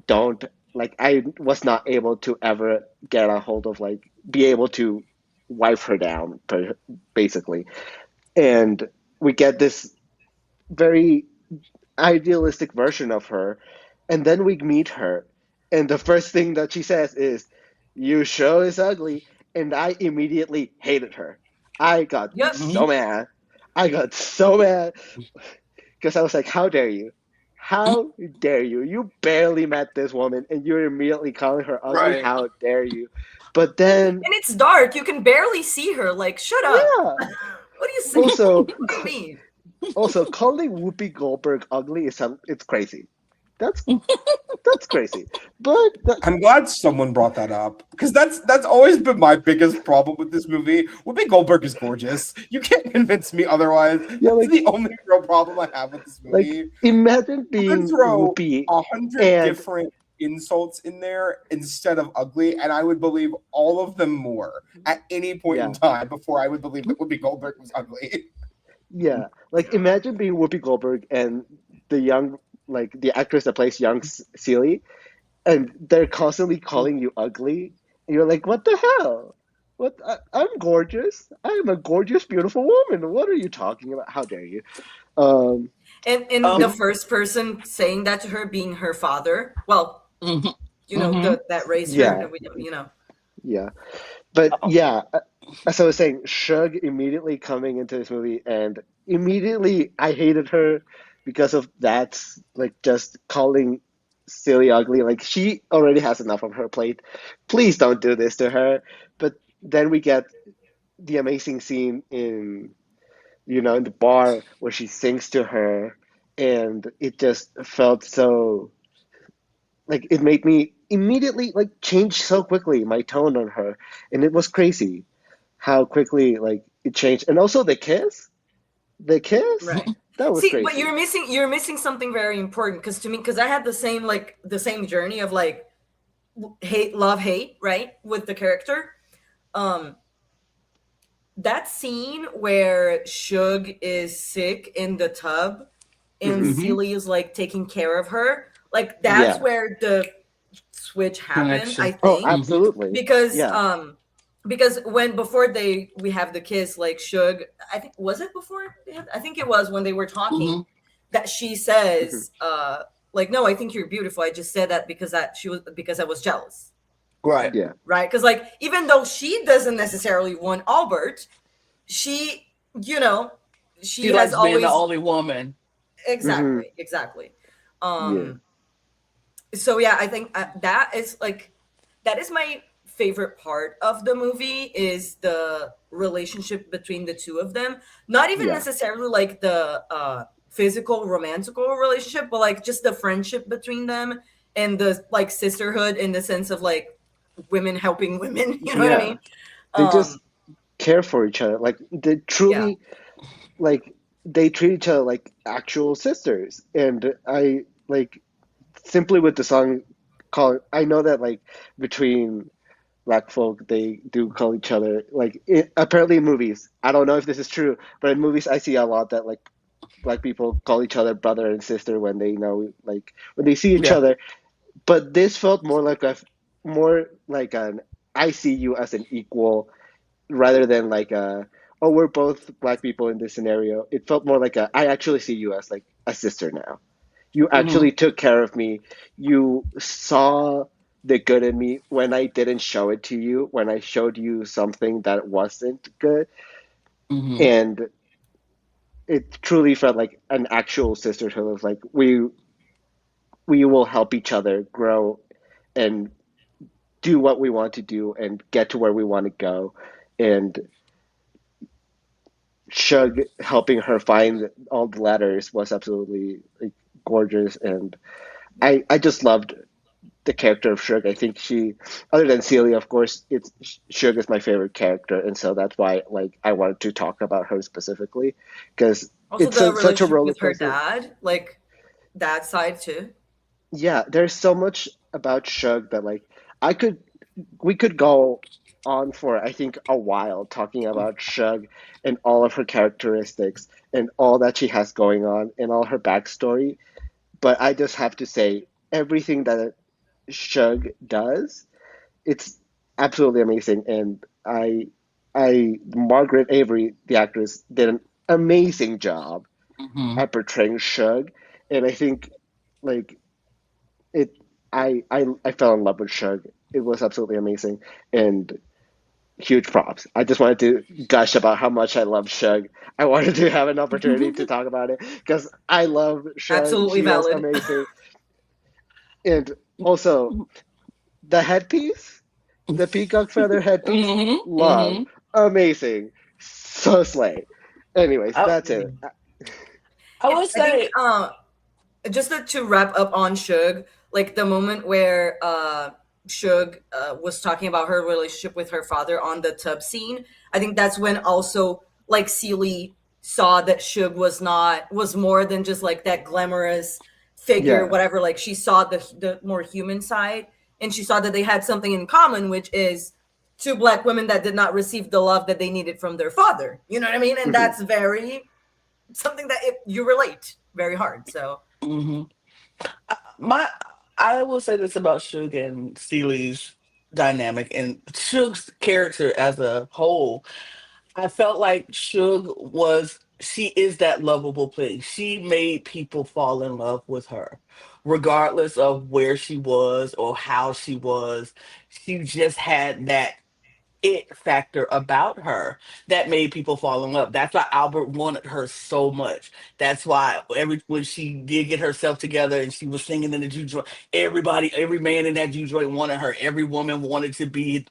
don't like I was not able to ever get a hold of like be able to wipe her down basically. And we get this very idealistic version of her. And then we meet her. And the first thing that she says is, "You show is ugly." And I immediately hated her. I got Yep. so mad. I got so mad because I was like, how dare you? How dare you? You barely met this woman and you're immediately calling her ugly. Right. How dare you? But then, And it's dark. You can barely see her. Like, shut up. yeah. What do you say? Also, What do you mean? also calling Whoopi Goldberg ugly is it's crazy. That's That's crazy. But I'm glad someone brought that up because that's always been my biggest problem with this movie. Whoopi Goldberg is gorgeous. You can't convince me otherwise. yeah, That's the only real problem I have with this like movie. imagine You could being throw Whoopi 100 and different insults in there instead of ugly, and I would believe all of them more at any point in yeah, time before I would believe that Whoopi Goldberg was ugly. yeah. Like imagine being Whoopi Goldberg and the young the actress that plays young Celie, and they're constantly calling you ugly, You're like, what the hell? What? I'm gorgeous. I'm a gorgeous, beautiful woman. What are you talking about? How dare you? Um, And the it, Um, first person saying that to her being her father. Well, mhm, that raised her. yeah, You know. yeah. But oh, yeah, as I was saying, Shug immediately coming into this movie, and immediately I hated her because of that, like just calling silly ugly. Like she already has enough on her plate. Please don't do this to her. But then we get the amazing scene in the bar where she sings to her, and it just felt so like it made me immediately like change so quickly my tone on her, and it was crazy how quickly like it changed. And also the kiss Right. that was See, but crazy. you're missing something very important because to me, because I had the same journey of like hate, love, hate, right, with the character. Um, that scene where Shug is sick in the tub and Hmm. mhm. Celie is like taking care of her, like that's Yeah. where the switch happened, I Connection. Oh, think, Mhm, absolutely. because Yeah. when before we have the kiss, like Shug, I think was it before I think it was when they were talking mhm. that she Hmm. says like, no, I think you're beautiful, I just said that because I was jealous, Right. Yeah. right? Because like even though she doesn't necessarily want Albert, she you know she She has likes being the always only woman. Hmm. exactly. Yeah. um so yeah, I think that is my favorite part of the movie, is the relationship between the two of them, not even Yeah. necessarily like the physical romantical relationship, but like just the friendship between them, and the like sisterhood in the sense of like women helping women, you know what I Yeah. mean? They um just care for each other. Like they yeah. truly like they treat each other like actual sisters. And I like simply with the song call I know that like between black folk they do call each other like apparently in movies. I don't know if this is true, but in movies I see a lot that like black people call each other brother and sister when they know like when they see each Yeah. other. But this felt more like an I see you as an equal rather than like a oh we're both black people in this scenario. It felt more like a I actually see you as like a sister now. You Mhm, actually took care of me. You saw the good in me when I didn't show it to you, when I showed you something that wasn't good. mhm, And it truly felt like an actual sisterhood of like we will help each other grow and do what we want to do and get to where we want to go. And Shug helping her find all the letters was absolutely like, gorgeous. And I just loved the character of Shug. I think she, other than Celia, of course, it's Shug is my favorite character, and so that's why like I wanted to talk about her specifically because Also it's the such a relationship roller with her coaster. dad, like that side too. Yeah, there's so much about Shug that like I could we could go on for I think a while talking about Shug and all of her characteristics and all that she has going on and all her backstory. But I just have to say everything that Shug does, it's absolutely amazing. And I Margaret Avery, the actress, did an amazing job mhm. at portraying Shug. And I think like it I fell in love with Shug. It was absolutely amazing and huge props. I just wanted to gush about how much I love Shug. I wanted to have an opportunity to talk about it because I love Shug. Absolutely She was valid. amazing. And also the headpiece, the peacock feather headpiece, Mhm, love. mhm. Amazing. So slay. Anyways, I, that's it. I And would I think say, just to wrap up on Shug, like the moment where Shug was talking about her relationship with her father on the tub scene, I think that's when also like Celie saw that Shug was more than just like that glamorous figure, Yeah. whatever. Like she saw the more human side, and she saw that they had something in common, which is two black women that did not receive the love that they needed from their father. You know what I mean? And Hmm. that's very something that you relate very hard. So mhm. My I will say this about Suge and Steely's dynamic and Suge's character as a whole. I felt like she is that lovable thing. She made people fall in love with her, regardless of where she was or how she was. She just had that it factor about her that made people fall in love. That's why Albert wanted her so much. That's why when she did get herself together and she was singing in the juke joint, every man in that juke joint wanted her. Every woman wanted to be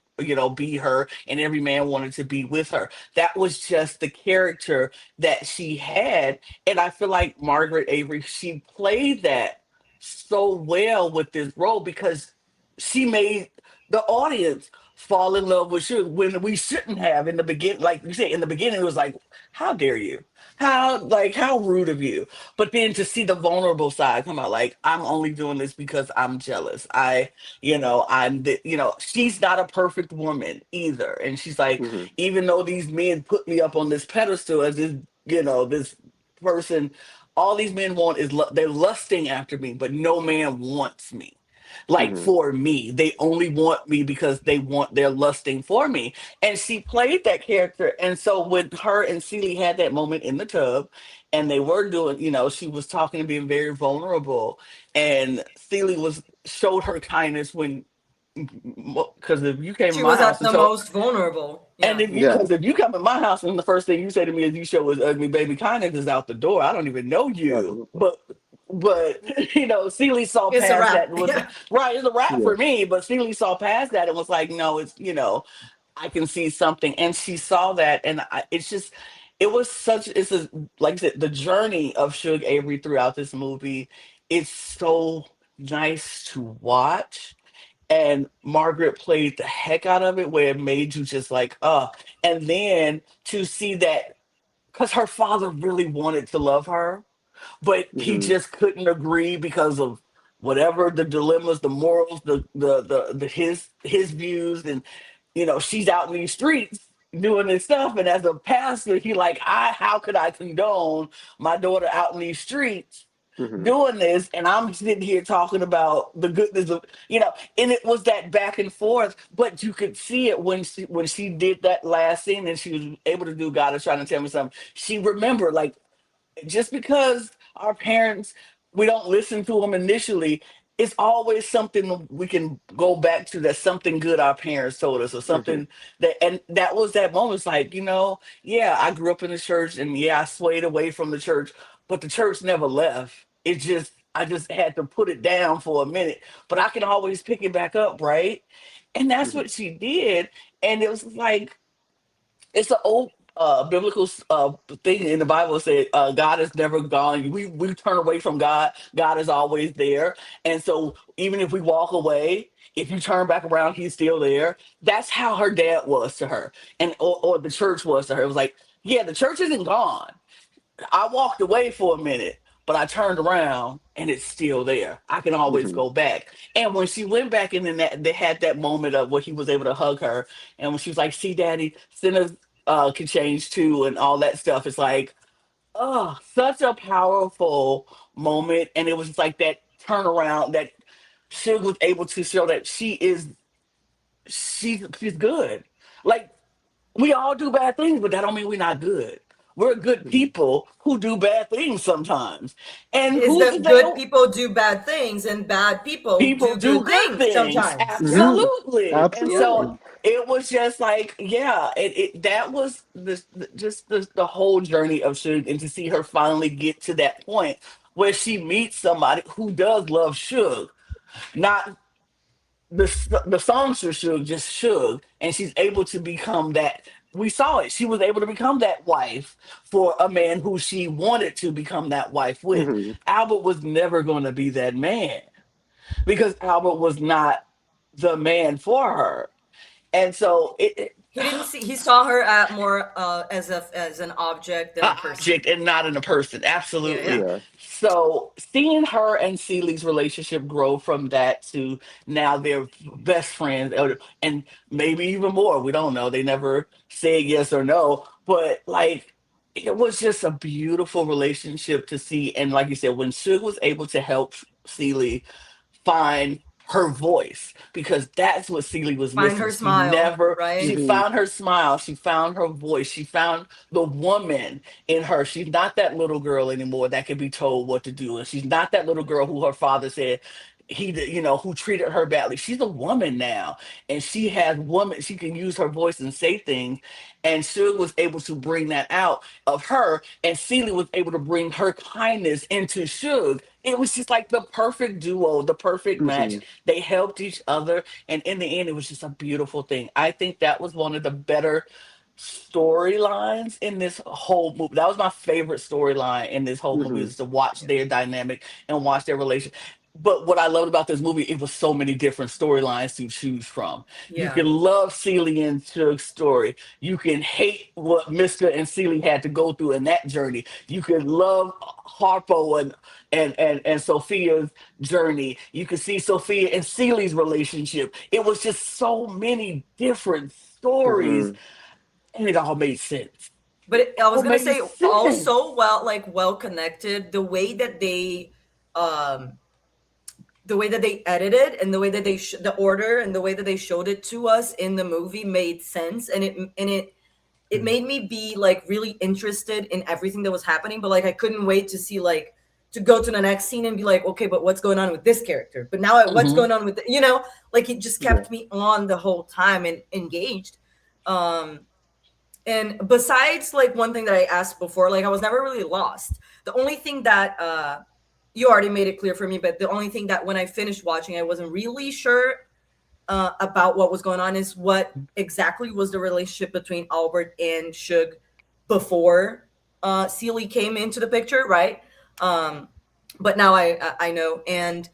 her, and every man wanted to be with her. That was just the character that she had. And I feel like Margaret Avery, she played that so well with this role because she made the audience fall in love with you when we shouldn't have in the beginning. Like you said, in the beginning, it was like, how dare you? How rude of you. But then to see the vulnerable side come out, like, I'm only doing this because I'm jealous. She's not a perfect woman either. And she's like, Hmm. even though these men put me up on this pedestal as this person, all these men want is they're lusting after me, but no man wants me. Like Hmm. for me, they only want me because they're lusting for me. And she played that character. And so when her and Celie had that moment in the tub, and they were doing, she was talking and being very vulnerable, and Celie was showed her kindness when, because if you came in She my was house at and the told most vulnerable. and Yeah. Yeah. if you come in my house and the first thing you say to me is you show us ugly baby, kindness is out the door. I don't even know you, Absolutely. but Celie saw It's a past that wrap. and was Yeah. right. It's a wrap Yeah. for me, but Celie saw past that and was like, no, I can see something, and she saw that, and it's just. It was such. It's a like I said, the journey of Suge Avery throughout this movie. It's so nice to watch, and Margaret played the heck out of it where it made you just like, and then to see that because her father really wanted to love her, but he Hmm. just couldn't agree because of whatever the dilemmas, the morals, the his views, and she's out in these streets doing this stuff, and as a pastor, he like, how could I condone my daughter out in these streets Hmm. doing this, and I'm sitting here talking about the goodness of and it was that back and forth, but you could see it when she did that last scene and she was able to do God is trying to tell me something. She remembered, like, just because our parents, we don't listen to them initially, it's always something we can go back to, that's something good our parents told us or Hmm. something and that was that moment. It's like, yeah, I grew up in the church, and yeah, I swayed away from the church, but the church never left. I just had to put it down for a minute, but I can always pick it back up, right? And that's Hmm. what she did. And it was like, it's an old biblical thing in the Bible said, God is never gone. We turn away from God. God is always there. And so even if we walk away, if you turn back around, he's still there. That's how her dad was to her, and or the church was to her. It was like, yeah, the church isn't gone. I walked away for a minute, but I turned around and it's still there. I can always Hmm. go back. And when she went back in, and that they had that moment of where he was able to hug her, and when she was like, "See, Daddy, sinners can change too," and all that stuff. It's like, oh, such a powerful moment, and it was just like that turnaround that she was able to show that she's good. Like, we all do bad things, but that don't mean we're not good. We're good Hmm. people who do bad things sometimes. And Is who's to that say good people do bad things and bad people people do do good good things things? sometimes? Yeah. Hmm. Absolutely. And Yeah. Absolutely. so it was just like, yeah, that was the whole journey of Suge, and to see her finally get to that point where she meets somebody who does love Suge, not the songs for Suge, just Suge, and she's able to become that. We saw it. She was able to become that wife for a man who she wanted to become that wife with. Hmm. Albert was never going to be that man because Albert was not the man for her, and so He didn't see. He saw her at more as an object than an a person. object and not in a person. Yeah. Yeah. Absolutely. Yeah. So seeing her and Celie's relationship grow from that to now they're best friends, and maybe even more. We don't know. They never said yes or no, but like, it was just a beautiful relationship to see. And like you said, when Suge was able to help Celie find her voice, because that's what Celie was Find missing. her smile, She right? found her smile, she found her voice, she found the woman in her. She's not that little girl anymore that can be told what to do, and she's not that little girl who her father said who treated her badly. She's a woman now, and she can use her voice and say things, and Suge was able to bring that out of her, and Celie was able to bring her kindness into Suge. It was just like the perfect duo, the perfect match. They helped each other, and in the end, it was just a beautiful thing. I think that was one of the better storylines in this whole movie. That was my favorite storyline in this whole movie, is to watch their dynamic and watch their relation. But what I loved about this movie, it was so many different storylines to choose from. You Yeah. can love Celie and Suge's story. You can hate what Mr. and Celie had to go through in that journey. You can love Harpo and Sophia's journey. You can see Sophia and Celie's relationship. It was just so many different stories, and it all made sense. But I was All gonna made say sense. also well connected. The way that they edited and the way that the order and the way that they showed it to us in the movie made sense, and it made me be like really interested in everything that was happening. But like I couldn't wait to see to go to the next scene and be like, okay, but what's going on with this character? But now what's going on with like it just kept me on the whole time and engaged. And besides like one thing that I asked before, like I was never really lost. The only thing that you already made it clear for me, but the only thing that when I finished watching, I wasn't really sure about what was going on is what exactly was the relationship between Albert and Suge before Celie came into the picture, right? But now I know. And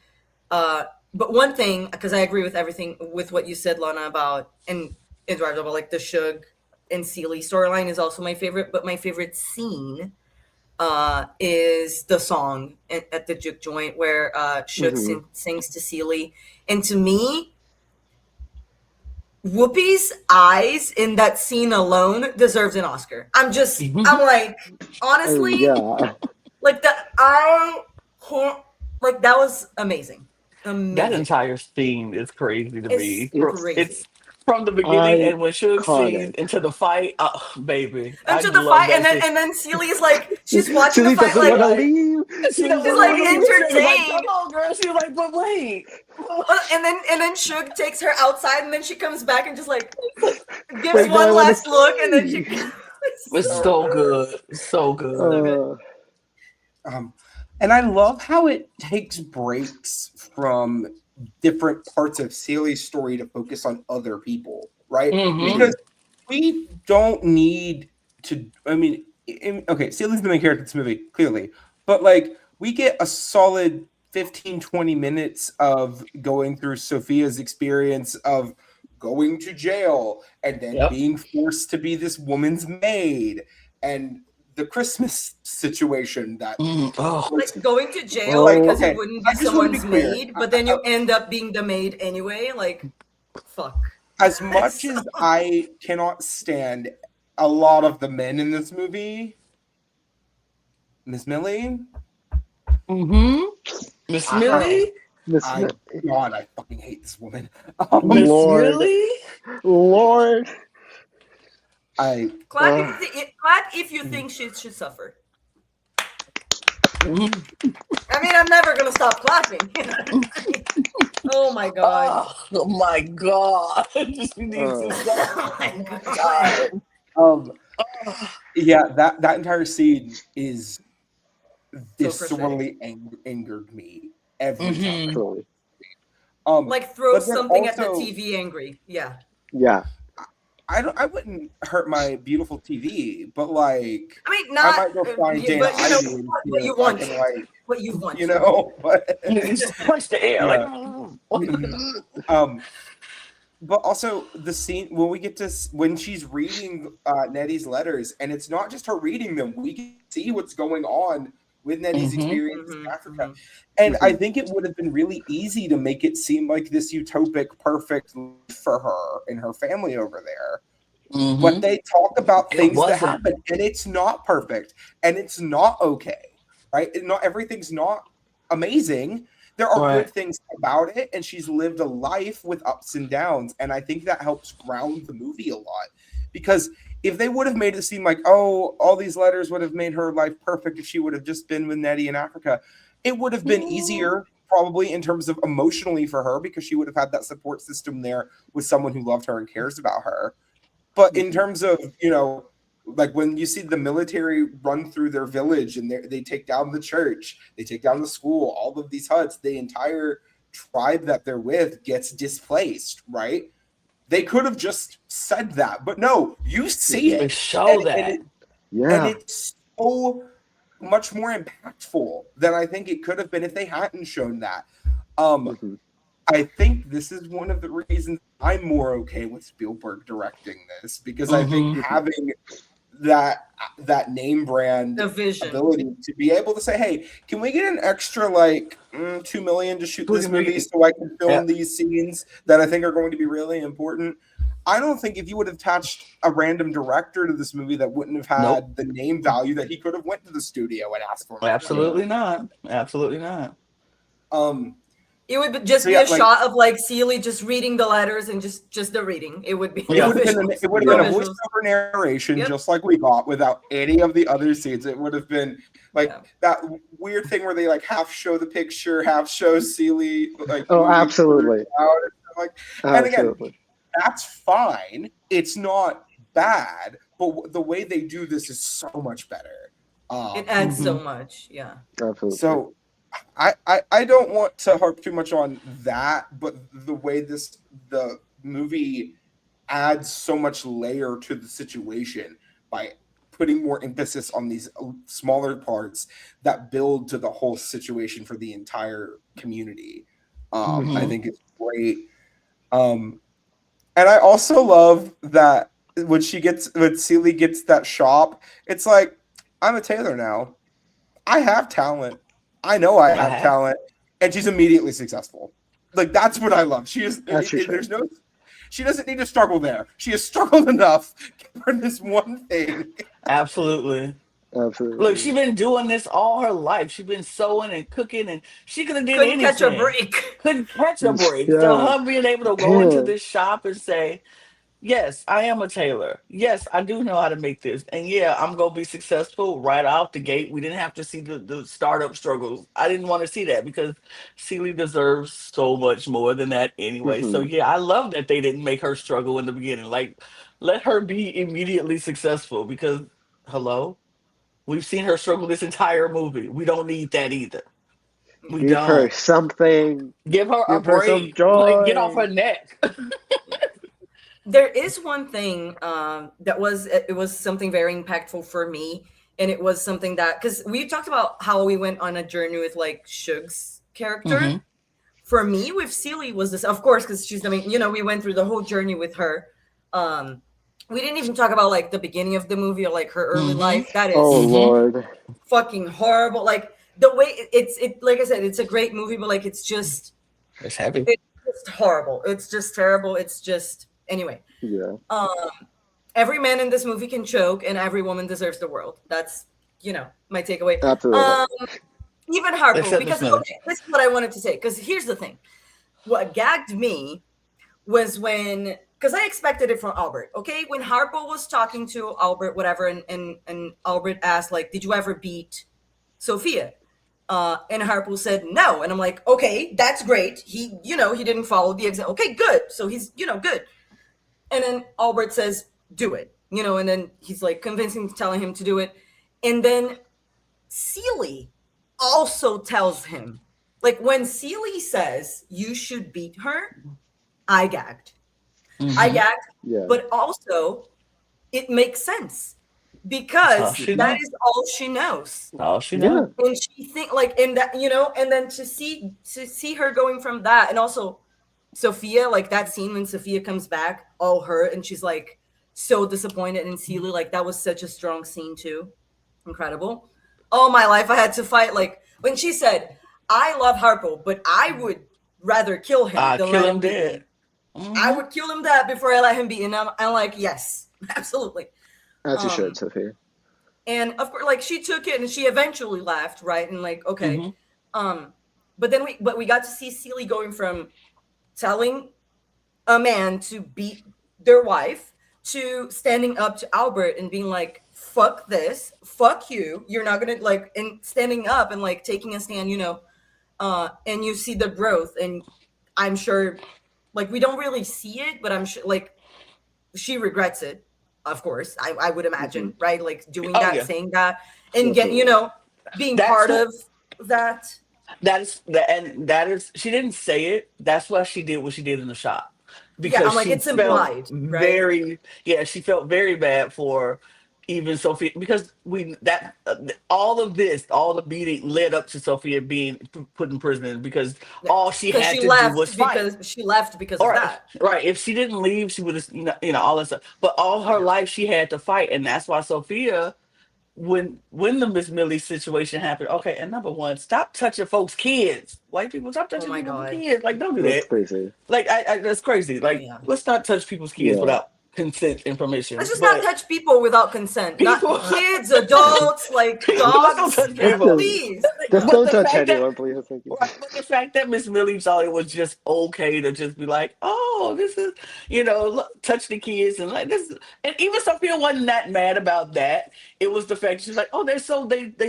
but one thing, because I agree with everything with what you said, Lana, about and Eduardo, about like the Suge and Celie storyline is also my favorite. But my favorite scene is the song at the juke joint where Suge sings to Celie. And to me, Whoopi's eyes in that scene alone deserves an Oscar. I'm like, honestly, like that was amazing. That entire scene is crazy to me. It's crazy. It's from the beginning, and when Suge sings into the fight, oh, baby, into the fight, and then Celie's like, she's watching the fight, like, like she's like entertained. Come on, girl. She's like, but wait. And then Suge takes her outside, and then she comes back and just like gives one last look, and then she. It's so good, so good. And I love how it takes breaks from different parts of Celie's story to focus on other people, right? Because we don't need to. I mean, okay, Celie's the main character of this movie, clearly, but like we get a solid 15-20 minutes of going through Sophia's experience of going to jail and then being forced to be this woman's maid, and the Christmas situation that like going to jail because you wouldn't be someone's maid, but then you end up being the maid anyway. Like, fuck. As much as I cannot stand a lot of the men in this movie, Miss Millie. Miss Millie? God, I fucking hate this woman. Miss Millie? Lord. Clap if you think she should suffer. I mean, I'm never gonna stop clapping. Oh my god. Oh my god. She needs to stop. Oh my god. Yeah, that entire scene is viscerally angered me every time. Like throw something at the TV angry. Yeah. Yeah. I wouldn't hurt my beautiful TV, but like I mean, not. I might go find Dana Ivy what you want. like, what you want. You know, but just punch the air but also the scene when we get to when she's reading Nettie's letters, and it's not just her reading them. We can see what's going on with Nettie's experience in Africa. And I think it would have been really easy to make it seem like this utopic, perfect life for her and her family over there. But they talk about things that happen, and it's not perfect, and it's not okay, right? Not everything's not amazing. there are Right. good things about it, and she's lived a life with ups and downs, and I think that helps ground the movie a lot. Because if they would have made it seem like, oh, all these letters would have made her life perfect if she would have just been with Nettie in Africa, it would have been easier probably in terms of emotionally for her, because she would have had that support system there with someone who loved her and cares about her. But in terms of, like when you see the military run through their village and they take down the church, they take down the school, all of these huts, the entire tribe that they're with gets displaced, right? They could have just said that, but no, you see They it. show that. Yeah. And it's so much more impactful than I think it could have been if they hadn't shown that. Mhm. I think this is one of the reasons I'm more okay with Spielberg directing this, because I think having that name brand The vision. ability to be able to say, hey, can we get an extra like $2 million to shoot this movie so I can film these scenes that I think are going to be really important? I don't think if you would have attached a random director to this movie that wouldn't have had the name value, that he could have went to the studio and asked for it. Absolutely not. Absolutely not. It would just be a shot of like Celie just reading the letters and just the reading. It would be. It would have been a voiceover narration, just like we got, without any of the other scenes. It would have been like that weird thing where they like half show the picture, half show Celie. Like, absolutely. And again, that's fine. It's not bad, but the way they do this is so much better. It adds so much, yeah. Absolutely. So I don't want to harp too much on that, but the way the movie adds so much layer to the situation by putting more emphasis on these smaller parts that build to the whole situation for the entire community. I think it's great. And I also love that when Celie gets that shop, it's like, I'm a tailor now. I have talent. I know I have talent, and she's immediately successful. Like, that's what I love. She is. She doesn't need to struggle there. She has struggled enough for this one thing. Absolutely. Look, she's been doing this all her life. She's been sewing and cooking, and she could have did anything. Couldn't catch a break. Couldn't catch a break. So her being able to go into this shop and say, yes, I am a tailor. Yes, I do know how to make this. And yeah, I'm going to be successful right out the gate. We didn't have to see the startup struggles. I didn't want to see that because Celie deserves so much more than that anyway. So yeah, I love that they didn't make her struggle in the beginning. Like, let her be immediately successful because, hello? We've seen her struggle this entire movie. We don't need that either. Give her something. Give her a break. Some joy. Like, get off her neck. There is one thing it was something very impactful for me, and it was something that, because we talked about how we went on a journey with like Shug's character. For me, with Celie was this, of course, because she's, we went through the whole journey with her. We didn't even talk about like the beginning of the movie or like her early life. That is Lord, fucking horrible. Like the way it's like I said, it's a great movie, but like it's heavy. It's just horrible. It's just terrible. It's just anyway. Yeah. Every man in this movie can choke, and every woman deserves the world. That's my takeaway. Absolutely. Even Harpo, because this is what I wanted to say. Because here's the thing: what gagged me was when. Because I expected it from Albert, okay? When Harpo was talking to Albert, whatever, and Albert asked, like, did you ever beat Sophia? And Harpo said no. And I'm like, okay, that's great. He didn't follow the example. Okay, good. So he's, good. And then Albert says, do it. And then he's like telling him to do it. And then Celie also tells him, like, when Celie says you should beat her, I gagged. I gagged, but also it makes sense because that is all she knows. All she knows. And she think like in that, and then to see her going from that, and also Sophia, like that scene when Sophia comes back, all hurt, and she's like so disappointed in Celie. Like that was such a strong scene too. Incredible. All my life I had to fight. Like when she said, I love Harpo, but I would rather kill him than kill him dead. I would kill him that before I let him be. And I'm like, yes, absolutely. As you should, Sophia. And of course, like she took it and she eventually laughed, right? And like, okay. but then we got to see Celie going from telling a man to beat their wife to standing up to Albert and being like, fuck this, fuck you, you're not gonna like, and standing up and like taking a stand, and you see the growth. And I'm sure, like, we don't really see it, but I'm sure like she regrets it, of course. I would imagine, right? Like doing that, yeah. saying that, and get, being part of that. That is she didn't say it. That's why she did what she did in the shop. Because I'm like, she it's felt implied, right? she felt very bad for even Sophia, because all of this, all the beating led up to Sophia being put in prison, because all she Because had she to do was left fight. because she left because All of right, that. right. If she didn't leave, she would have, all that stuff. But all her life, she had to fight, and that's why Sophia, when the Miss Millie situation happened, okay. And number one, stop touching folks' kids. White people, stop Oh touching my people's God. kids. Like, don't do That's that. crazy. Like, I that's crazy. Like, Yeah. let's not touch people's kids Yeah. without consent and permission. Let's just not But touch people without consent. people, Not kids, adults, like let's don't dogs. touch Yeah, people. please. Just But don't the touch fact that anyone, please. Thank you. Right, but the fact that Miss Millie thought it was just okay to just be like, oh, this is, look, touch the kids and like this, and even Sophia wasn't that mad about that. It was the fact she's like, oh, they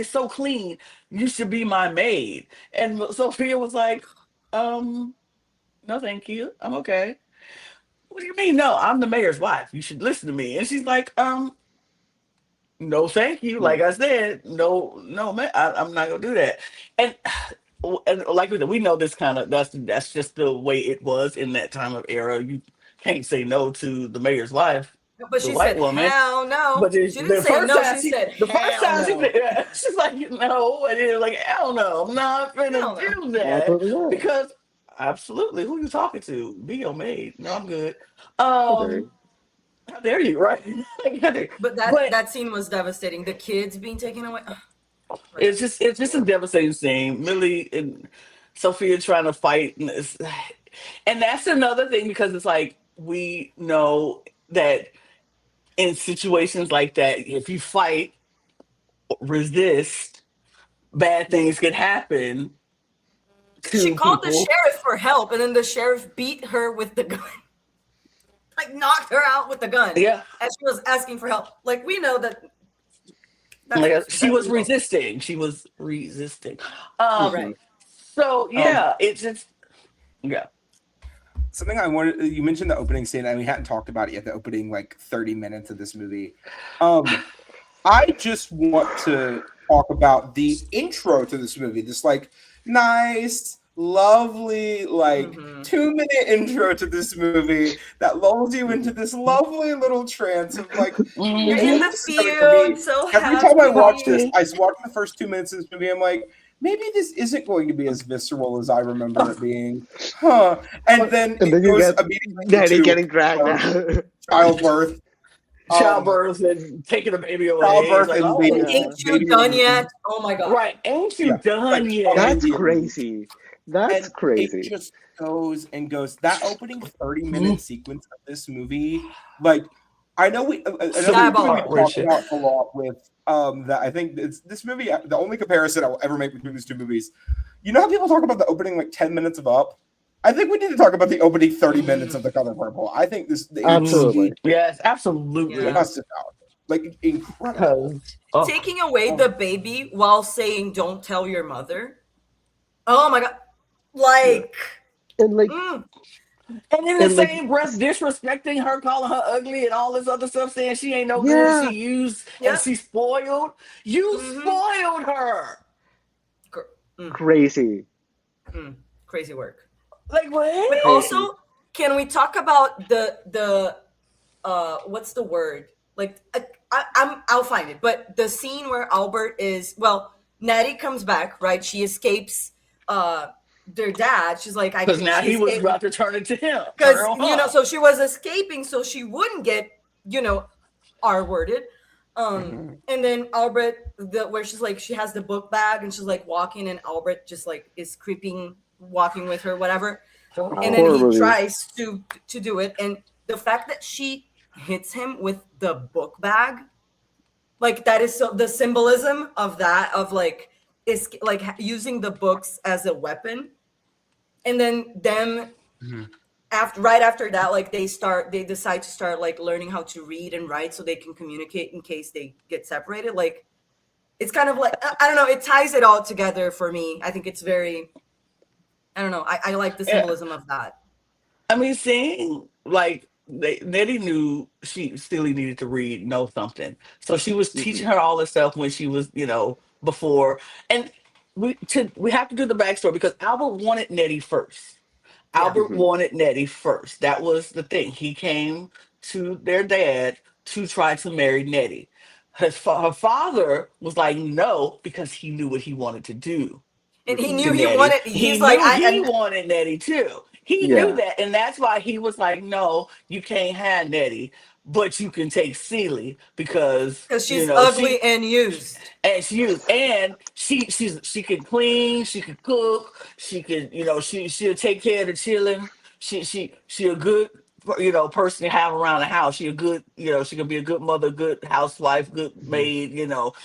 so clean. You should be my maid. And Sophia was like, no, thank you, I'm okay. What do you mean? No, I'm the mayor's wife. You should listen to me. And she's like, no, thank you. Like I said, no, man, I'm not gonna do that. And and like we know this kind of that's just the way it was in that time of era. You can't say no to the mayor's wife, But the she white said, woman. hell no. But She didn't say no. She said, the first hell time no. she's like, no, and then like, hell no, I'm not Hell gonna no. do that, Absolutely not. because absolutely, who you talking to? Be your maid. No, I'm good. How dare you. How dare you, right? But But that scene was devastating. The kids being taken away. it's just a devastating scene. Millie and Sophia trying to fight, and that's another thing, because it's like we know that in situations like that, if you fight, resist, bad things can happen She to called the people. sheriff for help, and then the sheriff beat her with the gun. Like, knocked her out with the gun. Yeah, As she was asking for help. Like, we know that. like, she was real. resisting. She was resisting. Right. So yeah, it's just yeah. Something I wanted, you mentioned the opening scene, and we hadn't talked about it yet, the opening like 30 minutes of this movie. I just want to talk about the intro to this movie, this like nice, lovely, like 2-minute intro to this movie that lulls you into this lovely little trance of like, You're in the field, so every time I watch this, happy. I watch the first 2 minutes of this movie, I'm like, maybe this isn't going to be as visceral as I remember it being. Huh. And then And it then you goes get immediately Daddy to getting dragged out. childbirth. Childbirth and taking a baby away. Childbirth It's like, and oh, baby. Ain't you done yet? Oh my God. right. Ain't you Yeah, done like, yet? That's immediately. crazy. That's And crazy. it just goes and goes. That opening 30-minute sequence of this movie, like, I know another movie we talked about a lot with that I think it's this movie, the only comparison I will ever make between these two movies. You know how people talk about the opening like 10 minutes of Up? I think we need to talk about the opening 30 minutes of The Color Purple. I think this Absolutely. Yes, absolutely. Yeah. just about, like, incredible. Taking away the baby while saying, don't tell your mother. Oh my God. Like, And like, and in the same breath, disrespecting her, calling her ugly and all this other stuff, saying she ain't no good, she used and she's spoiled. You spoiled her. crazy. Crazy work. Like, what? But also, can we talk about the what's the word? Like, I'll find it. But the scene where Albert is, well, Nettie comes back, right? She escapes their dad. She's like, because now he was about to turn it to him. Because so she was escaping so she wouldn't get R-worded. And then Albert, where she's like, she has the book bag and she's like walking, and Albert just like is creeping, walking with her, whatever. And then he tries to do it, and the fact that she hits him with the book bag, like, that is so the symbolism of that, of like, is like using the books as a weapon, and then them right after that, like they decide to start like learning how to read and write so they can communicate in case they get separated. Like it's kind of like I don't know, it ties it all together for me. I think it's very, I don't know, I like the symbolism of that. I mean, seeing like Nettie knew she still needed to read, know something, so she was teaching her all this stuff when she was, before. And we have to do the backstory because Albert wanted Nettie first. Yeah. Albert wanted Nettie first. That was the thing. He came to their dad to try to marry Nettie. Her father was like, no, because he knew what he wanted to do And he to knew he Nettie. wanted, He he's knew like, he wanted Nettie too. He Yeah. knew that, and that's why he was like, "No, you can't have Nettie, but you can take Celie because she's ugly she and used. and she can clean, she can cook, she can she'll take care of the children. She a good person to have around the house. She a good she can be a good mother, good housewife, good maid.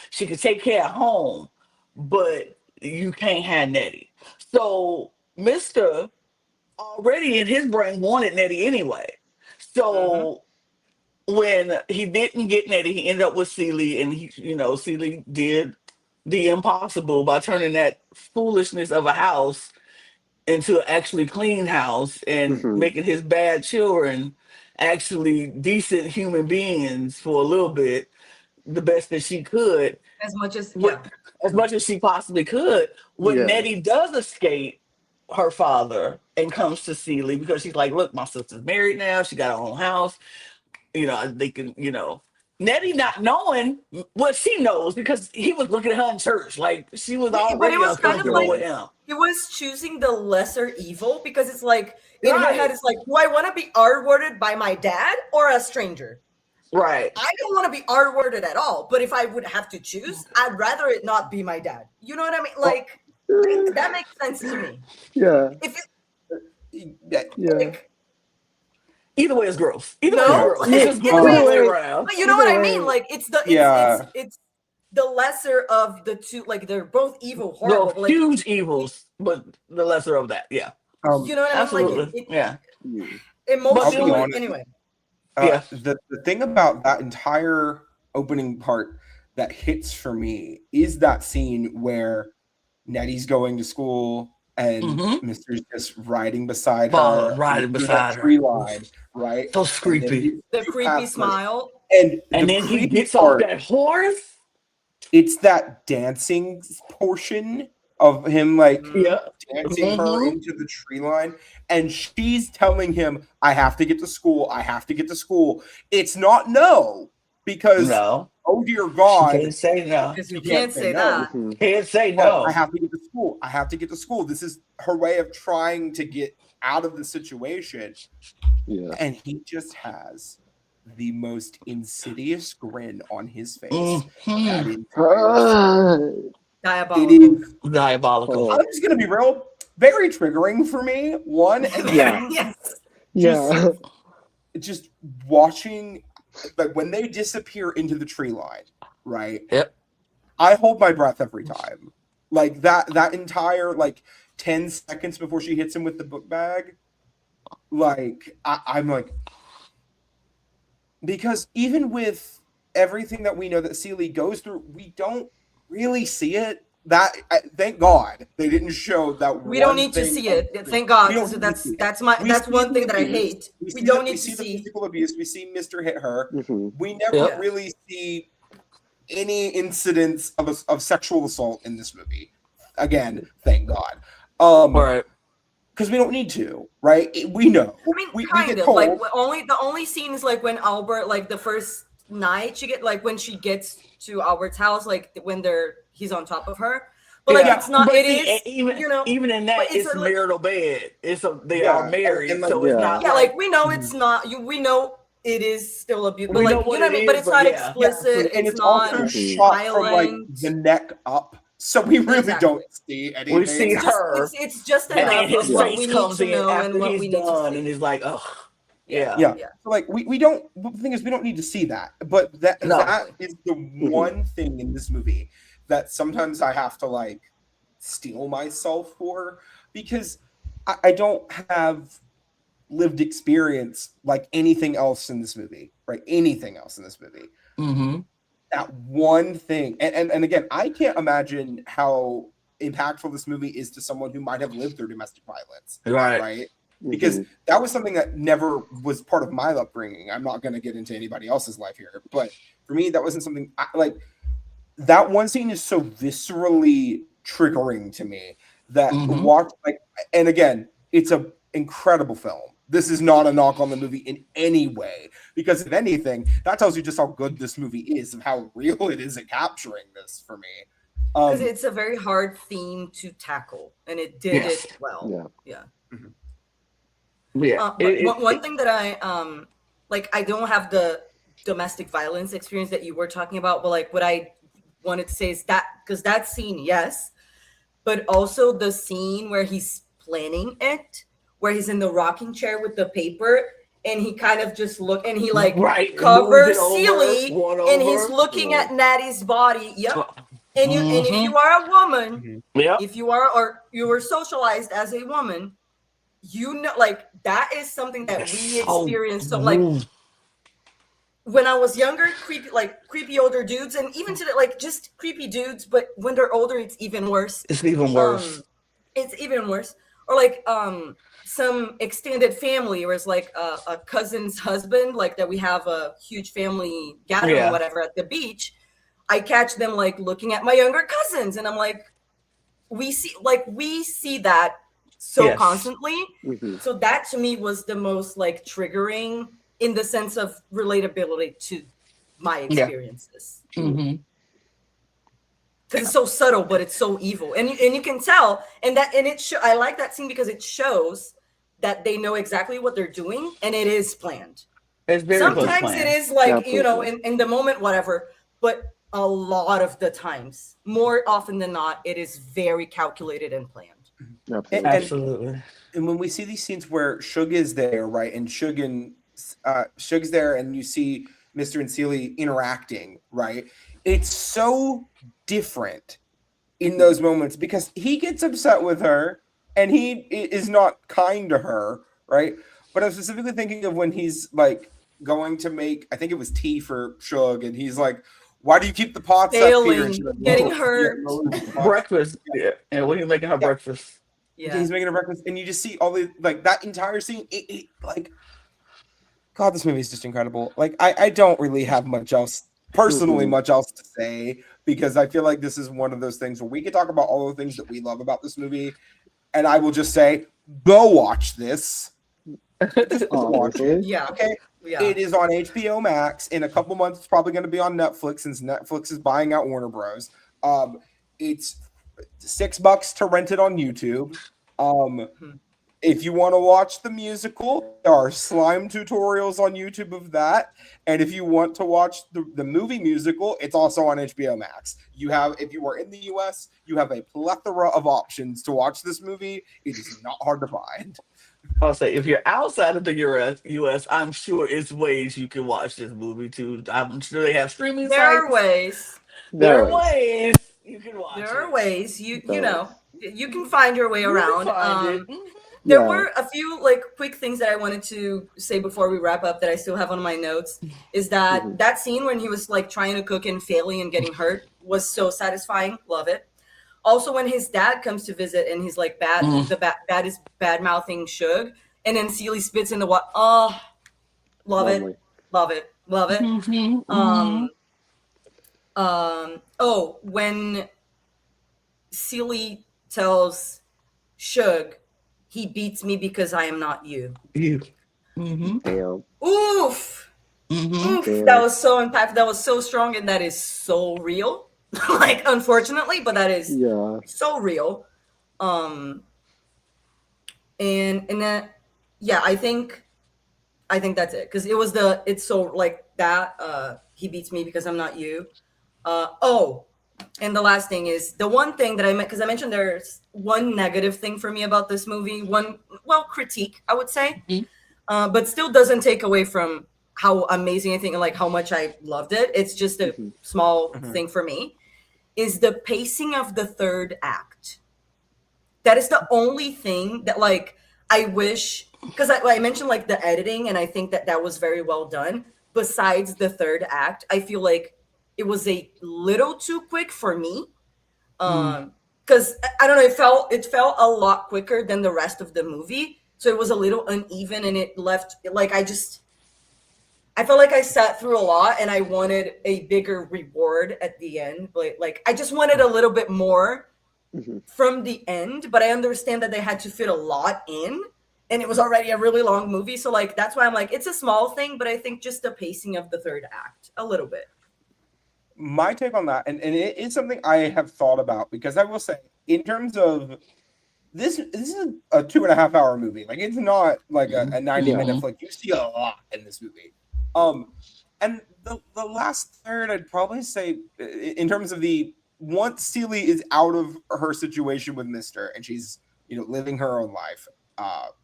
She can take care of home, but you can't have Nettie. So Mister already in his brain wanted Nettie anyway. So when he didn't get Nettie, he ended up with Celie, and Celie did the impossible by turning that foolishness of a house into an actually clean house and making his bad children actually decent human beings for a little bit, the best that she could, As much as as much as she possibly could. When Yeah. Nettie does escape her father and comes to Celie because she's like, look, my sister's married now, she got her own house, they can, Nettie not knowing what she knows because he was looking at her in church. Like she was but it already was kind of uncomfortable like with him. he was choosing the lesser evil because it's like in her Right. head it's like, do I want to be R-worded by my dad or a stranger? Right. I don't want to be R-worded at all, but if I would have to choose, I'd rather it not be my dad. You know what I mean? Like that makes sense to me. Yeah. If Yeah. like, Either way is gross. Either no, way is gross. It's just gross either all the way, way around. but you know what I Either mean? way. Like it's the Yeah. it's the lesser of the two. Like they're both evil, horrible. Well, But like huge evils, but the lesser of that. Yeah. you know what I mean? Absolutely. Like Yeah. emotionally, I'll be honest. anyway. Yeah. The thing about that entire opening part that hits for me is that scene where Nettie's going to school and Mister's just riding beside her, Riding through beside that her. tree line, right? So And then creepy. The creepy smile. And And the then he creepy gets off part, that horse. it's that dancing portion of him like Yeah. dancing her into the tree line, and she's telling him, I have to get to school, I have to get to school. It's not no, because No. oh dear She God, can't say no. Because you You can't can't say say no. that. Can't say but no. I have to get to school, I have to get to school. This is her way of trying to get out of the situation. Yeah. And he just has the most insidious grin on his face. That Mhm. entire it Diabolical. is. Diabolical. I'm just gonna be real, very triggering for me. One, and Yeah. Yes. Yeah. just watching, like when they disappear into the tree line, right? Yep. I hold my breath every time. Like that entire like 10 seconds before she hits him with the book bag. Like I'm like, because even with everything that we know that Celie goes through, we don't really see it. Thank God they didn't show that. We don't need to see it. Thank God. We don't Because need to see it. that's We that's see one the thing that I abuse. hate. We see don't the- need to the see. physical abuse. We see Mr. hit her. Mhm. We never Yeah. really see any incidents of sexual assault in this movie. Again, thank God. Right. Because we don't need to, right? We know. I mean, we kind get of told. like the only scene is like when Albert, like the first night when she gets to Albert's house, like when he's on top of her. But like Yeah. it's not. But It see, is even you know. even in that, but it's it's a- marital bed. They Yeah, are married, and like- so it's Yeah. not Yeah, like like we know it's not. We know it is still abuse. But We like know you what know what I it mean. But is, it's but not yeah. explicit. and it's it's not also Mhm. shot from like violent. the neck up, so we really Exactly. don't see anything. we see It's just her, it's just and then enough his of what face we need comes to in know after and what he's we need to done, see. and he's like, "Ugh, yeah." Yeah. Yeah. So like we don't. The thing is, we don't need to see that. But that No. is the one thing in this movie that sometimes I have to like steel myself for, because I don't have lived experience like anything else in this movie, right? Anything else in this movie. Mm-hmm. That one thing, and again, I can't imagine how impactful this movie is to someone who might have lived through domestic violence, right? Because that was something that never was part of my upbringing. I'm not going to get into anybody else's life here, but for me, that wasn't something like that. One scene is so viscerally triggering to me that watch like, and again, it's a incredible film. This is not a knock on the movie in any way, because if anything, that tells you just how good this movie is and how real it is at capturing this for me. Because it's a very hard theme to tackle, and it did it well. Yeah. One thing that I like, I don't have the domestic violence experience that you were talking about, but like what I wanted to say is that because that scene, yes, but also the scene where he's planning it, where he's in the rocking chair with the paper and he kind of just look and he like covers Seely and he's looking at Natty's body. And you and if you are a woman, if you are or you were socialized as a woman, you know, like that is something that we experienced. So like when I was younger, creepy older dudes, and even today, like just creepy dudes, but when they're older, it's even worse. It's even worse. It's even worse. Or like some extended family, where it's like a cousin's husband, like that we have a huge family gathering or whatever at the beach. I catch them like looking at my younger cousins, and I'm like, we see that so constantly. So that to me was the most like triggering in the sense of relatability to my experiences. Because it's so subtle, but it's so evil, and you can tell, and I like that scene because it shows that they know exactly what they're doing, and it is planned. It's very sometimes it is like in the moment, whatever, but a lot of the times, more often than not, it is very calculated and planned. Absolutely. And when we see these scenes where Suge is there, right, and Suge's there, and you see Mr. and Seely interacting, right, it's so different in those moments because he gets upset with her and he is not kind to her, right? But I'm specifically thinking of when he's like going to make, I think it was tea for Suge, and he's like, why do you keep the pots up here? Getting hurt. Breakfast. And when he's making her breakfast. He's making her breakfast, and you just see all the like that entire scene. It like, God, this movie is just incredible. Like, I don't really have much else to say, because I feel like this is one of those things where we could talk about all the things that we love about this movie, and I will just say, go watch this. It is on HBO Max. In a couple months, it's probably going to be on Netflix, since Netflix is buying out Warner Bros. It's $6 to rent it on YouTube. If you want to watch the musical, there are slime tutorials on YouTube of that. And if you want to watch the movie musical, it's also on HBO Max. If you are in the US, you have a plethora of options to watch this movie. It is not hard to find. I'll say, if you're outside of the US, I'm sure it's ways you can watch this movie too. I'm sure they have streaming sites. There are ways you can watch. There are ways you know you can find your way around. There were a few like quick things that I wanted to say before we wrap up that I still have on my notes. Is that that scene when he was like trying to cook and failing and getting hurt was so satisfying. Love it. Also, when his dad comes to visit and he's like bad mouthing Suge, and then Seely spits in the water. Oh, love it. When Seely tells Suge, he beats me because I am not you. Damn. Oof. That was so impactful. That was so strong, and that is so real. Like, unfortunately, but that is so real. And that, I think that's it, because it's so like that. He beats me because I'm not you. And the last thing is the one thing that I meant, because I mentioned there's one negative thing for me about this movie, critique, I would say, but still doesn't take away from how amazing I think and like how much I loved it. It's just a small thing for me. is the pacing of the third act. That is the only thing that like I wish, because I mentioned like the editing, and I think that that was very well done. Besides the third act, I feel like it was a little too quick for me. Because I don't know, it felt a lot quicker than the rest of the movie, so it was a little uneven, and it left like I felt like I sat through a lot, and I wanted a bigger reward at the end. Like I just wanted a little bit more from the end, but I understand that they had to fit a lot in, and it was already a really long movie. So like that's why I'm like, it's a small thing, but I think just the pacing of the third act a little bit. My take on that, and it is something I have thought about, because I will say, in terms of this is a 2.5 hour movie. Like, it's not like a 90-minute flick. You see a lot in this movie. And the last third, I'd probably say, in terms of once Celie is out of her situation with Mister, and she's living her own life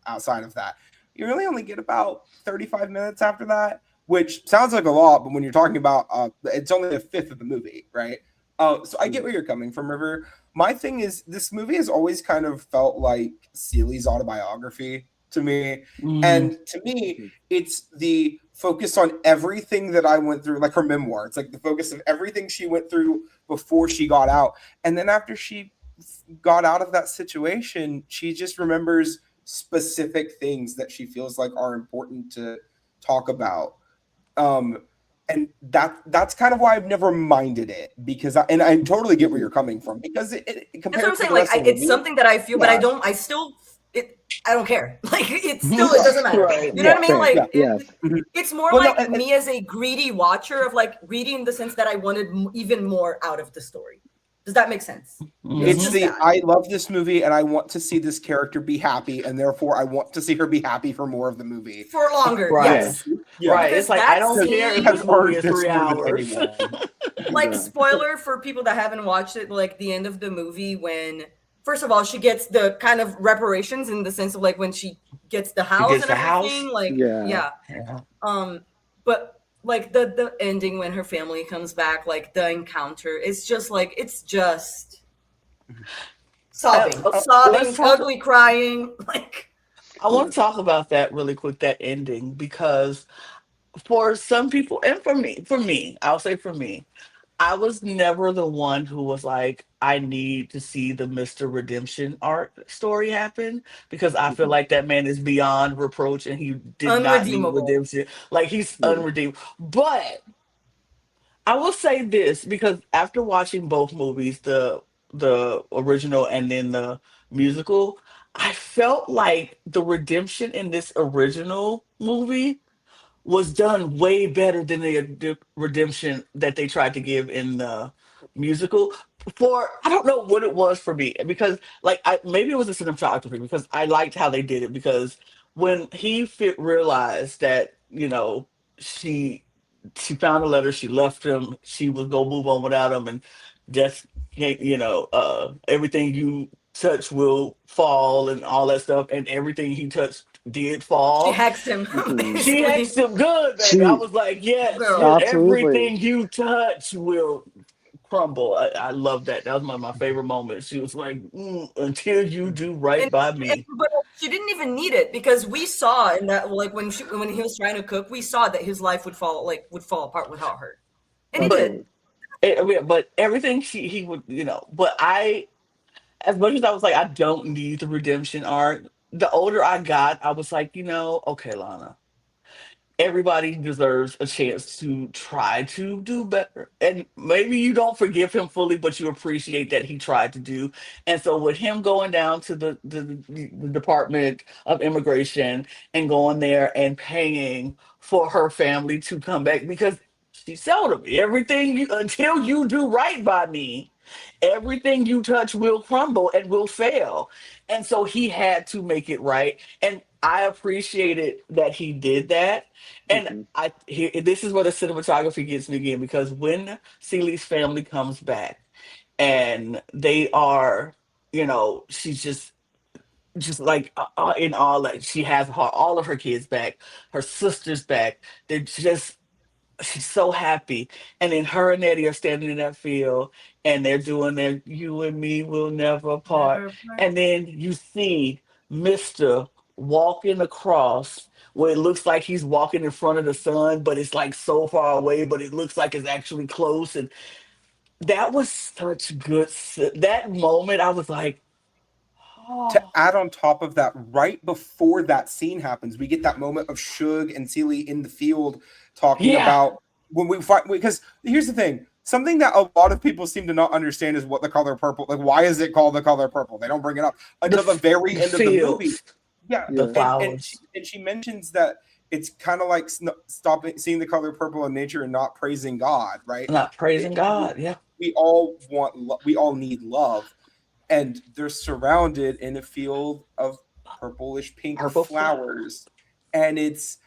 outside of that, you really only get about 35 minutes after that, which sounds like a lot, but when you're talking about it's only a fifth of the movie, right? So I get where you're coming from, River. My thing is, this movie has always kind of felt like Celie's autobiography to me. And to me, it's the focus on everything that I went through, like her memoir. It's like the focus of everything she went through before she got out. And then after she got out of that situation, she just remembers specific things that she feels like are important to talk about. And that's kind of why I've never minded it, because I totally get where you're coming from, because it compared That's what to I'm the saying. rest of Like the it's movie, something that I feel, but I don't care. Like it doesn't matter. Right. You know what I mean? fair, Like yeah. it's more Well, no, like me as a greedy watcher of like greedy in the sense that I wanted even more out of the story. Does that make sense? it's just the that. I love this movie and I want to see this character be happy, and therefore I want to see her be happy for more of the movie. For longer, Right. yes. Yeah. Right. Because It's like, I that don't scene- care if Has this movie earned is this 3 more than hours. anyone. Like Yeah. spoiler for people that haven't watched it, like the end of the movie when first of all she gets the kind of reparations in the sense of like when she gets the house gets and the house? everything. Like Yeah. Yeah. But like the ending when her family comes back, like the encounter, it's just like it's just sobbing, Let's sobbing, talk. ugly crying, like I want to talk about that really quick, that ending, because for some people, and for me, I'll say for me, I was never the one who was like, I need to see the Mr. Redemption arc story happen, because I feel like that man is beyond reproach and he did not need unredeemable. redemption. Like, he's unredeemable. But I will say this, because after watching both movies, the original and then the musical, I felt like the redemption in this original movie was done way better than the redemption that they tried to give in the musical. For I don't know what it was for me, because like maybe it was the cinematography, because I liked how they did it, because when he realized that she found a letter, she left him, she was gonna move on without him, and just everything you touch will fall and all that stuff, and everything he touched did She fall. hacks him She basically. hexed him good, baby. I She was like, yes, Girl. absolutely. everything you touch will crumble. I love that. That was one of my favorite moments. She was like, until you do right by me. But she didn't even need it because we saw in that like when he was trying to cook, we saw that his life would fall apart without her, and it But did. but everything he would, but as much as I was like, I don't need the redemption arc, the older I got, I was like, okay, Lana, everybody deserves a chance to try to do better. And maybe you don't forgive him fully, but you appreciate that he tried to do. And so with him going down to the Department of Immigration and going there and paying for her family to come back, because she told him, everything until you do right by me, everything you touch will crumble and will fail. And so he had to make it right. And I appreciated that he did that. And this is where the cinematography gets me again, because when Celie's family comes back and they are, she's just like in all, like she has all of her kids back, her sisters back. They're just she's so happy. And then her and Eddie are standing in that field and they're doing their "You and Me Will Never Part." Never part. And then you see Mr. walking across where it looks like he's walking in front of the sun, but it's like so far away, but it looks like it's actually close. And that was such good. That moment, I was like, To oh, add on top of that, right before that scene happens, we get that moment of Suge and Celie in the field talking yeah, about when we fight. Because here's the thing: something that a lot of people seem to not understand is what the color purple. Like, why is it called the color purple? They don't bring it up until the very the end of the movie. fields, Yeah, the Yeah. flowers, and she mentions that it's kind of like stopping seeing the color purple in nature and not praising God, right? not praising We, God. Yeah, we all we all need love, and they're surrounded in a field of purplish pink purple flowers. flowers, and it's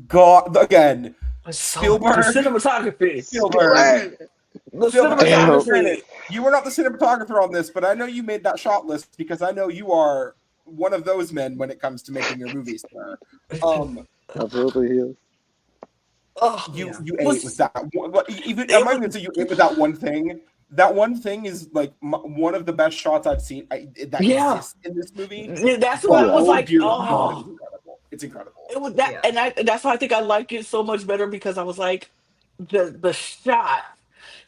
God again. It's so the Spielberg, cinematography. Spielberg, The Spielberg. cinematography. You were not the cinematographer on this, but I know you made that shot list because I know you are one of those men when it comes to making your movies, sir. Absolutely, he is. Oh, You Yeah. you ate with that one, even it I'm not was even say you ate with that one thing. That one thing is like one of the best shots I've seen that yeah. exists in this movie. That's The why I Yeah. was whole like, beautiful shot is oh, incredible. It's incredible. it was that, Yeah. and that's why I think I like it so much better because I was like, the shot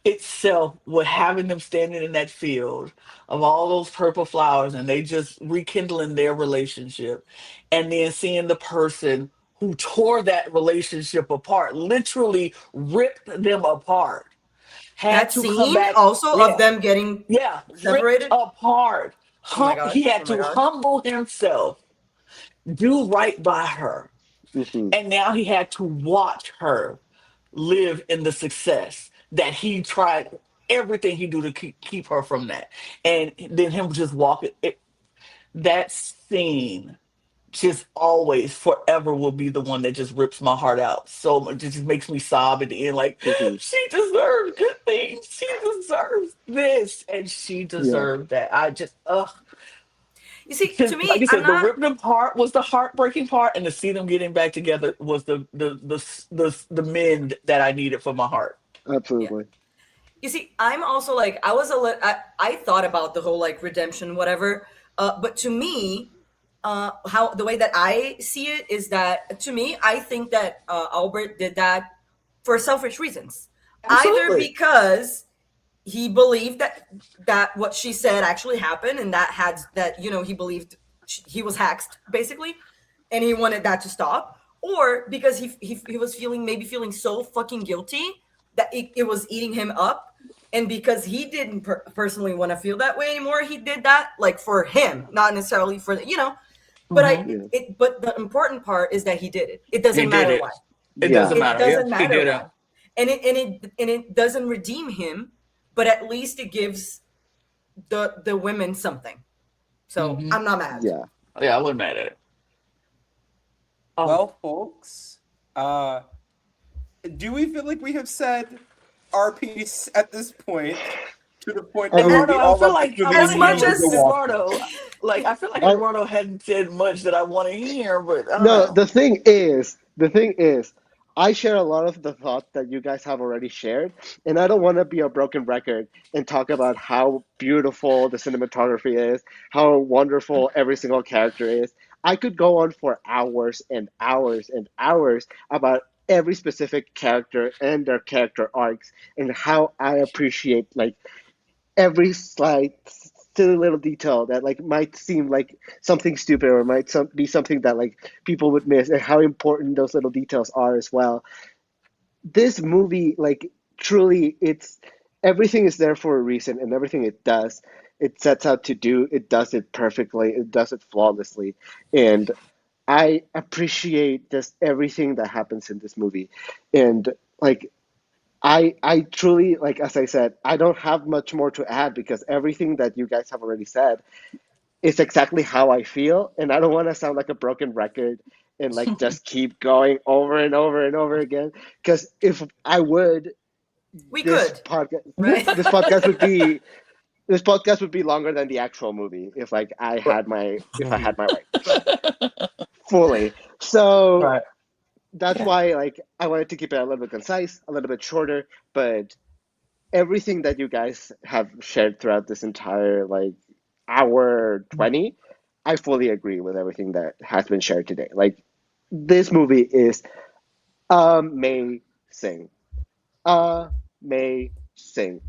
itself with having them standing in that field of all those purple flowers and they just rekindling their relationship, and then seeing the person who tore that relationship apart, literally ripped them apart, had That to come scene back. also of Yeah, them getting yeah, ripped separated. apart. Oh my god. He Oh had my to god. humble himself, do right by her. Hmm. And now he had to watch her live in the success that he tried everything he do to keep her from that. And then him just walking that scene just always forever will be the one that just rips my heart out so much. It just makes me sob at the end like Hmm. she deserves good things. She deserves this and she Yeah. deserved that. I just You see, to just like me, I I'm said, the not. ripping part was the heartbreaking part, and to see them getting back together was the mend that I needed for my heart. Yeah. Absolutely. You see, I'm also like I was a little. I thought about the whole like redemption, whatever. But to me, how the way that I see it is that to me, I think that Albert did that for selfish reasons, either Absolutely. because he believed that what she said actually happened, and that had that he believed he was hexed basically, and he wanted that to stop, or because he was feeling so fucking guilty that it was eating him up, and because he didn't personally want to feel that way anymore, he did that like for him, not necessarily for but Hmm. Yeah. but the important part is that he did it. It He doesn't did matter why. it. It Yeah. doesn't It matter. Yeah, doesn't he matter did why. it. And it doesn't redeem him, but at least it gives the women something. So Hmm. I'm not mad. Yeah. Yeah, I wasn't mad at it. Oh, Well, folks, do we feel like we have said our piece at this point to the point I of mean, Eduardo, we I all feel love this like movie I and As want we to hear much need to what go as watch it? Eduardo. Like I feel like I Eduardo hadn't said much that I want to hear, but I don't no. know. The thing is, I share a lot of the thoughts that you guys have already shared, and I don't want to be a broken record and talk about how beautiful the cinematography is, how wonderful every single character is. I could go on for hours and hours and hours about every specific character and their character arcs and how I appreciate like every slight silly little detail that like might seem like something stupid or might be something that like people would miss and how important those little details are as well. This movie like truly it's everything is there for a reason, and everything it sets out to do, it does it perfectly, it does it flawlessly. And I appreciate just everything that happens in this movie. And like I truly, like as I said, I don't have much more to add because everything that you guys have already said is exactly how I feel, and I don't want to sound like a broken record and like just keep going over and over and over again. Because if I would, We this could, podcast right? this podcast would be this podcast would be longer than the actual movie if like I had my way Indeed. fully. So Right. that's Yeah. why like I wanted to keep it a little bit concise, a little bit shorter, but everything that you guys have shared throughout this entire like hour 20, I fully agree with everything that has been shared today. Like this movie is amazing. Amazing.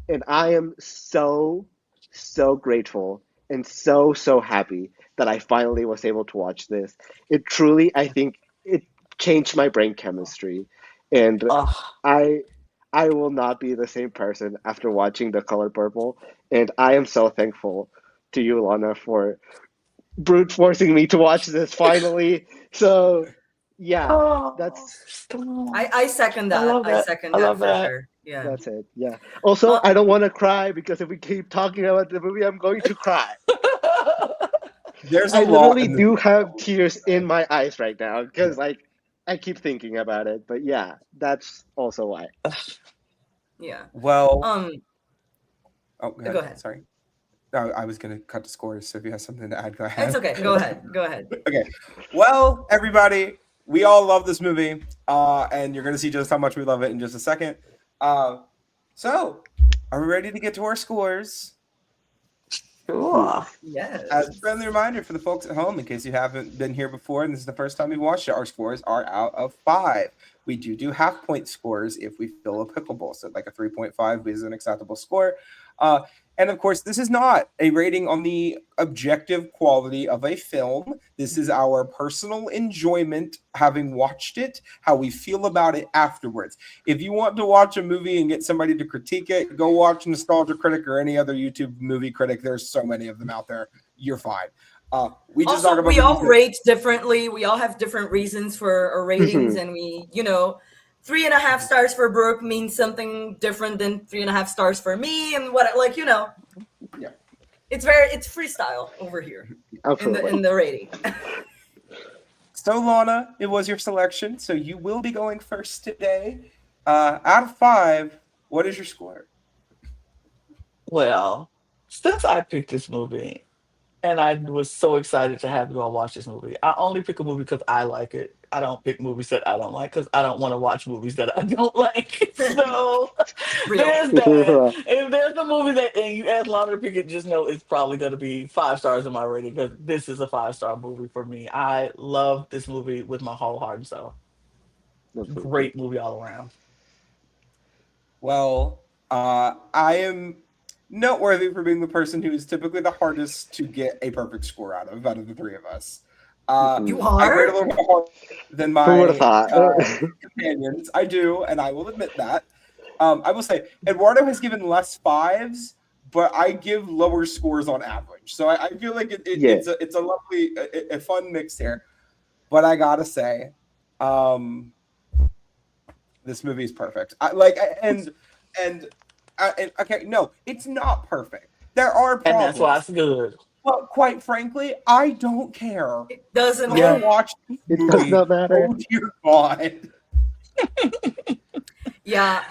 And I am so, so grateful and so, so happy that I finally was able to watch this. It truly, I think, it changed my brain chemistry. And Oh, I I will not be the same person after watching The Color Purple. And I am so thankful to you, Lana, for brute forcing me to watch this finally. So yeah, oh, that's stop. I second I that. love I that. second I that love for that. sure. Yeah. that's it. Yeah. Also, Uh, I don't want to cry because if we keep talking about the movie, I'm going to cry. There's a I lot literally in this. do have tears in my eyes right now because like I keep thinking about it. But yeah, that's also why. yeah. Well, Um. oh, go Go ahead. ahead. Sorry. I was going to cut the scores. So if you have something to add, go It's ahead. okay. Go ahead. Go ahead. Okay. Well, everybody, we all love this movie, and you're going to see just how much we love it in just a second. So, are we ready to get to our scores? Sure. Yes. As a friendly reminder for the folks at home, in case you haven't been here before and this is the first time you've watched it, our scores are out of 5. We do half point scores if we feel applicable. So, like a 3.5 is an acceptable score. And of course, this is not a rating on the objective quality of a film. This is our personal enjoyment having watched it, how we feel about it afterwards. If you want to watch a movie and get somebody to critique it, go watch Nostalgia Critic or any other YouTube movie critic. There's so many of them out there. You're fine. We just talk Also, about we all movies that- rate differently. We all have different reasons for our ratings, and we, 3.5 stars for Brooke means something different than 3.5 stars for me, and what, Yeah. it's freestyle over here Absolutely. in the rating. So, Lana, it was your selection. So you will be going first today. Out of 5, what is your score? Well, since I picked this movie, and I was so excited to have you all watch this movie. I only pick a movie because I like it. I don't pick movies that I don't like because I don't want to watch movies that I don't like. So Real. there's that. If there's a movie that and you ask Lana to pick it, just know it's probably going to be 5 stars in my rating because this is a 5 star movie for me. I love this movie with my whole heart and soul. Absolutely. Great movie all around. Well, I am noteworthy for being the person who is typically the hardest to get a perfect score out of the 3 of us. You I are? grade a little more hard than Who would have my thought? companions. I do, and I will admit that. I will say Eduardo has given less 5s, but I give lower scores on average. So I feel like Yeah. it's a lovely, a fun mix here. But I gotta say, this movie is perfect. And okay, no, it's not perfect. There are And problems. that's why it's good. But quite frankly, I don't care. It doesn't I Yeah. matter. watch this It does movie. not matter. Oh dear God. Yeah,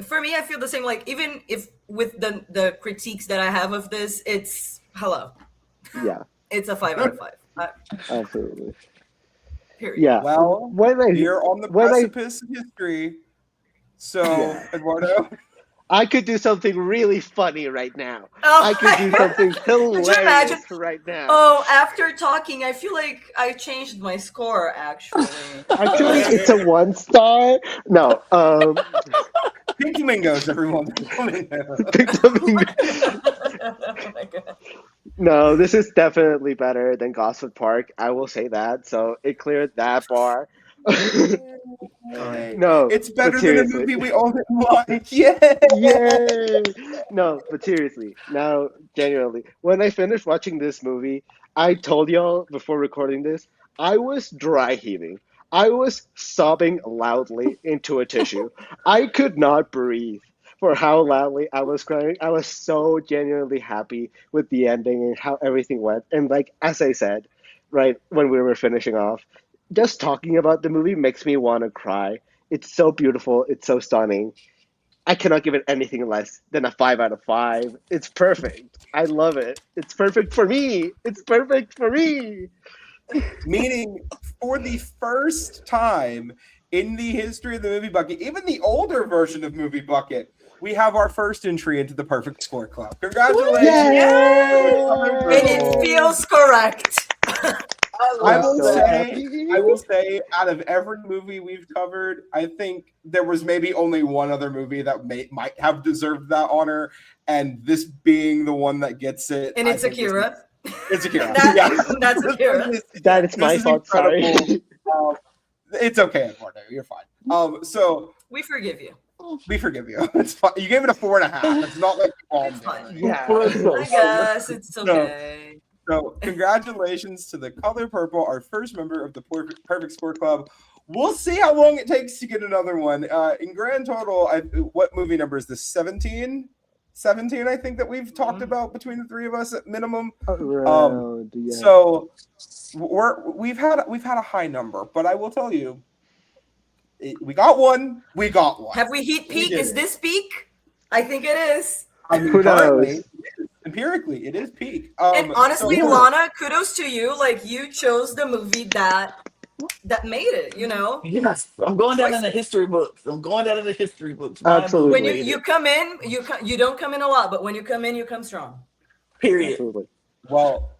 for me, I feel the same. Like, even if with the critiques that I have of this, it's Yeah, it's a 5 out of 5. absolutely. Period. Yeah. Well, When I you're on the when I precipice of history. So, Yeah. Eduardo, I could do something really funny right now. Oh, I could do something Could you imagine? hilarious right now. Oh, after talking, I feel like I changed my score. Actually, Actually, it's a 1 star. No, Pink Flamingos, everyone. Pink Flamingos. Oh my God. No, this is definitely better than Gosford Park. I will say that. So it cleared that bar. No, It's but better than a seriously. movie we all didn't like. Yeah. Yay! No, but seriously, now, genuinely, when I finished watching this movie, I told y'all before recording this, I was dry heaving. I was sobbing loudly into a tissue. I could not breathe for how loudly I was crying. I was so genuinely happy with the ending and how everything went. And like as I said, right when we were finishing off, just talking about the movie makes me want to cry. It's so beautiful. It's so stunning. I cannot give it anything less than a 5 out of 5. It's perfect. I love it. It's perfect for me. It's perfect for me. Meaning for the first time in the history of the Movie Bucket, even the older version of Movie Bucket, we have our first entry into the Perfect Score Club. Congratulations! And it feels correct. I will so say, happy. out of every movie we've covered, I think there was maybe only one other movie that might have deserved that honor, and this being the one that gets it. And it's Akira. It's Akira. That's Akira. That is my fault. Sorry. It's okay, Eduardo. You're fine. So we forgive you. We forgive you. It's fine. You gave it a 4.5. It's not like you bombed it. Yeah. I guess it's okay. So congratulations to the Color Purple, our first member of the Perfect Score Club. We'll see how long it takes to get another one. In grand total, what movie number is this? 17? 17, I think, that we've talked about between the three of us at minimum. So we've had a high number, but I will tell you, we got one. We got one. Have we hit peak? Is this peak? I think it is. I mean, who knows? Empirically, it is peak. And honestly, Lana, kudos to you. Like, you chose the movie that made it, you know? Yes, I'm going down in the history books. Absolutely. When you come in, you don't come in a lot, but when you come in, you come strong. Period. Absolutely. Well,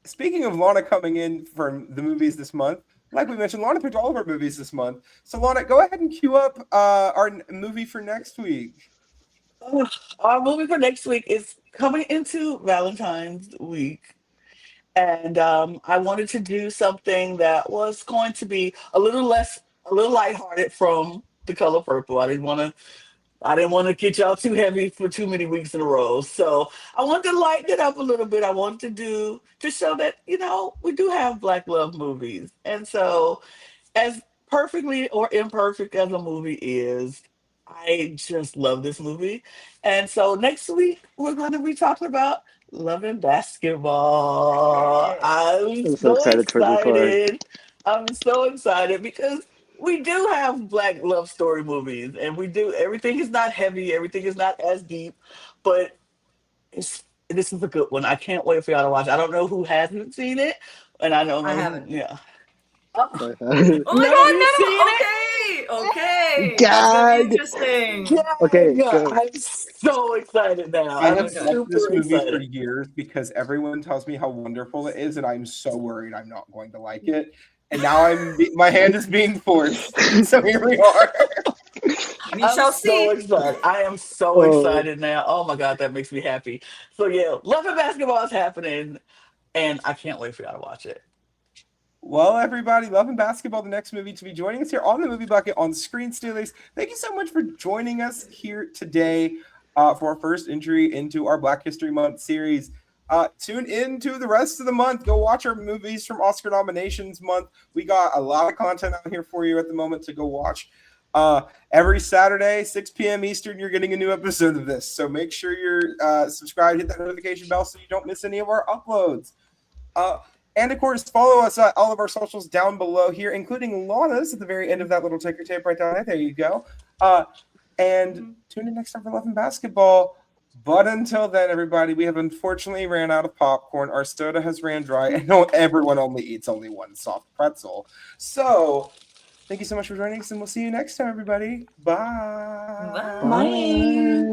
speaking of Lana coming in from the movies this month, like we mentioned, Lana picked all of our movies this month. So Lana, go ahead and cue up our movie for next week. Our movie for next week is coming into Valentine's week. And I wanted to do something that was going to be a little lighthearted from The Color Purple. I didn't want to get y'all too heavy for too many weeks in a row. So I wanted to lighten it up a little bit. I wanted to show that, we do have Black love movies. And so, as perfectly or imperfect as a movie is, I just love this movie. And so next week we're going to be talking about Love and Basketball. I'm so excited for this one. I'm so excited because we do have Black love story movies, and everything is not heavy, everything is not as deep, but this is a good one. I can't wait for y'all to watch. I don't know who hasn't seen it, and I don't know. I haven't. Yeah. Oh my God, okay. That's gonna be interesting. Okay, good. I'm so excited now. I have super loved this movie excited for years because everyone tells me how wonderful it is, and I'm so worried I'm not going to like it. And now my hand is being forced. So here we are. We shall see. So excited. I am so excited now. Oh my God, that makes me happy. So yeah, Love and Basketball is happening, and I can't wait for y'all to watch it. Well, everybody, Love and Basketball, the next movie to be joining us here on the Movie Bucket on Screenstealers. Thank you so much for joining us here today for our first entry into our Black History Month series. Tune in to the rest of the month. Go watch our movies from Oscar nominations month. We got a lot of content out here for you at the moment to go watch. Every Saturday, 6 p.m. Eastern, you're getting a new episode of this. So make sure you're subscribed, hit that notification bell so you don't miss any of our uploads. And of course, follow us at all of our socials down below here, including Lana's at the very end of that little ticker tape right down there. There you go. And tune in next time for Love and Basketball. But until then, everybody, we have unfortunately ran out of popcorn. Our soda has ran dry, and everyone only eats one soft pretzel. So thank you so much for joining us, and we'll see you next time, everybody. Bye. Bye. Bye.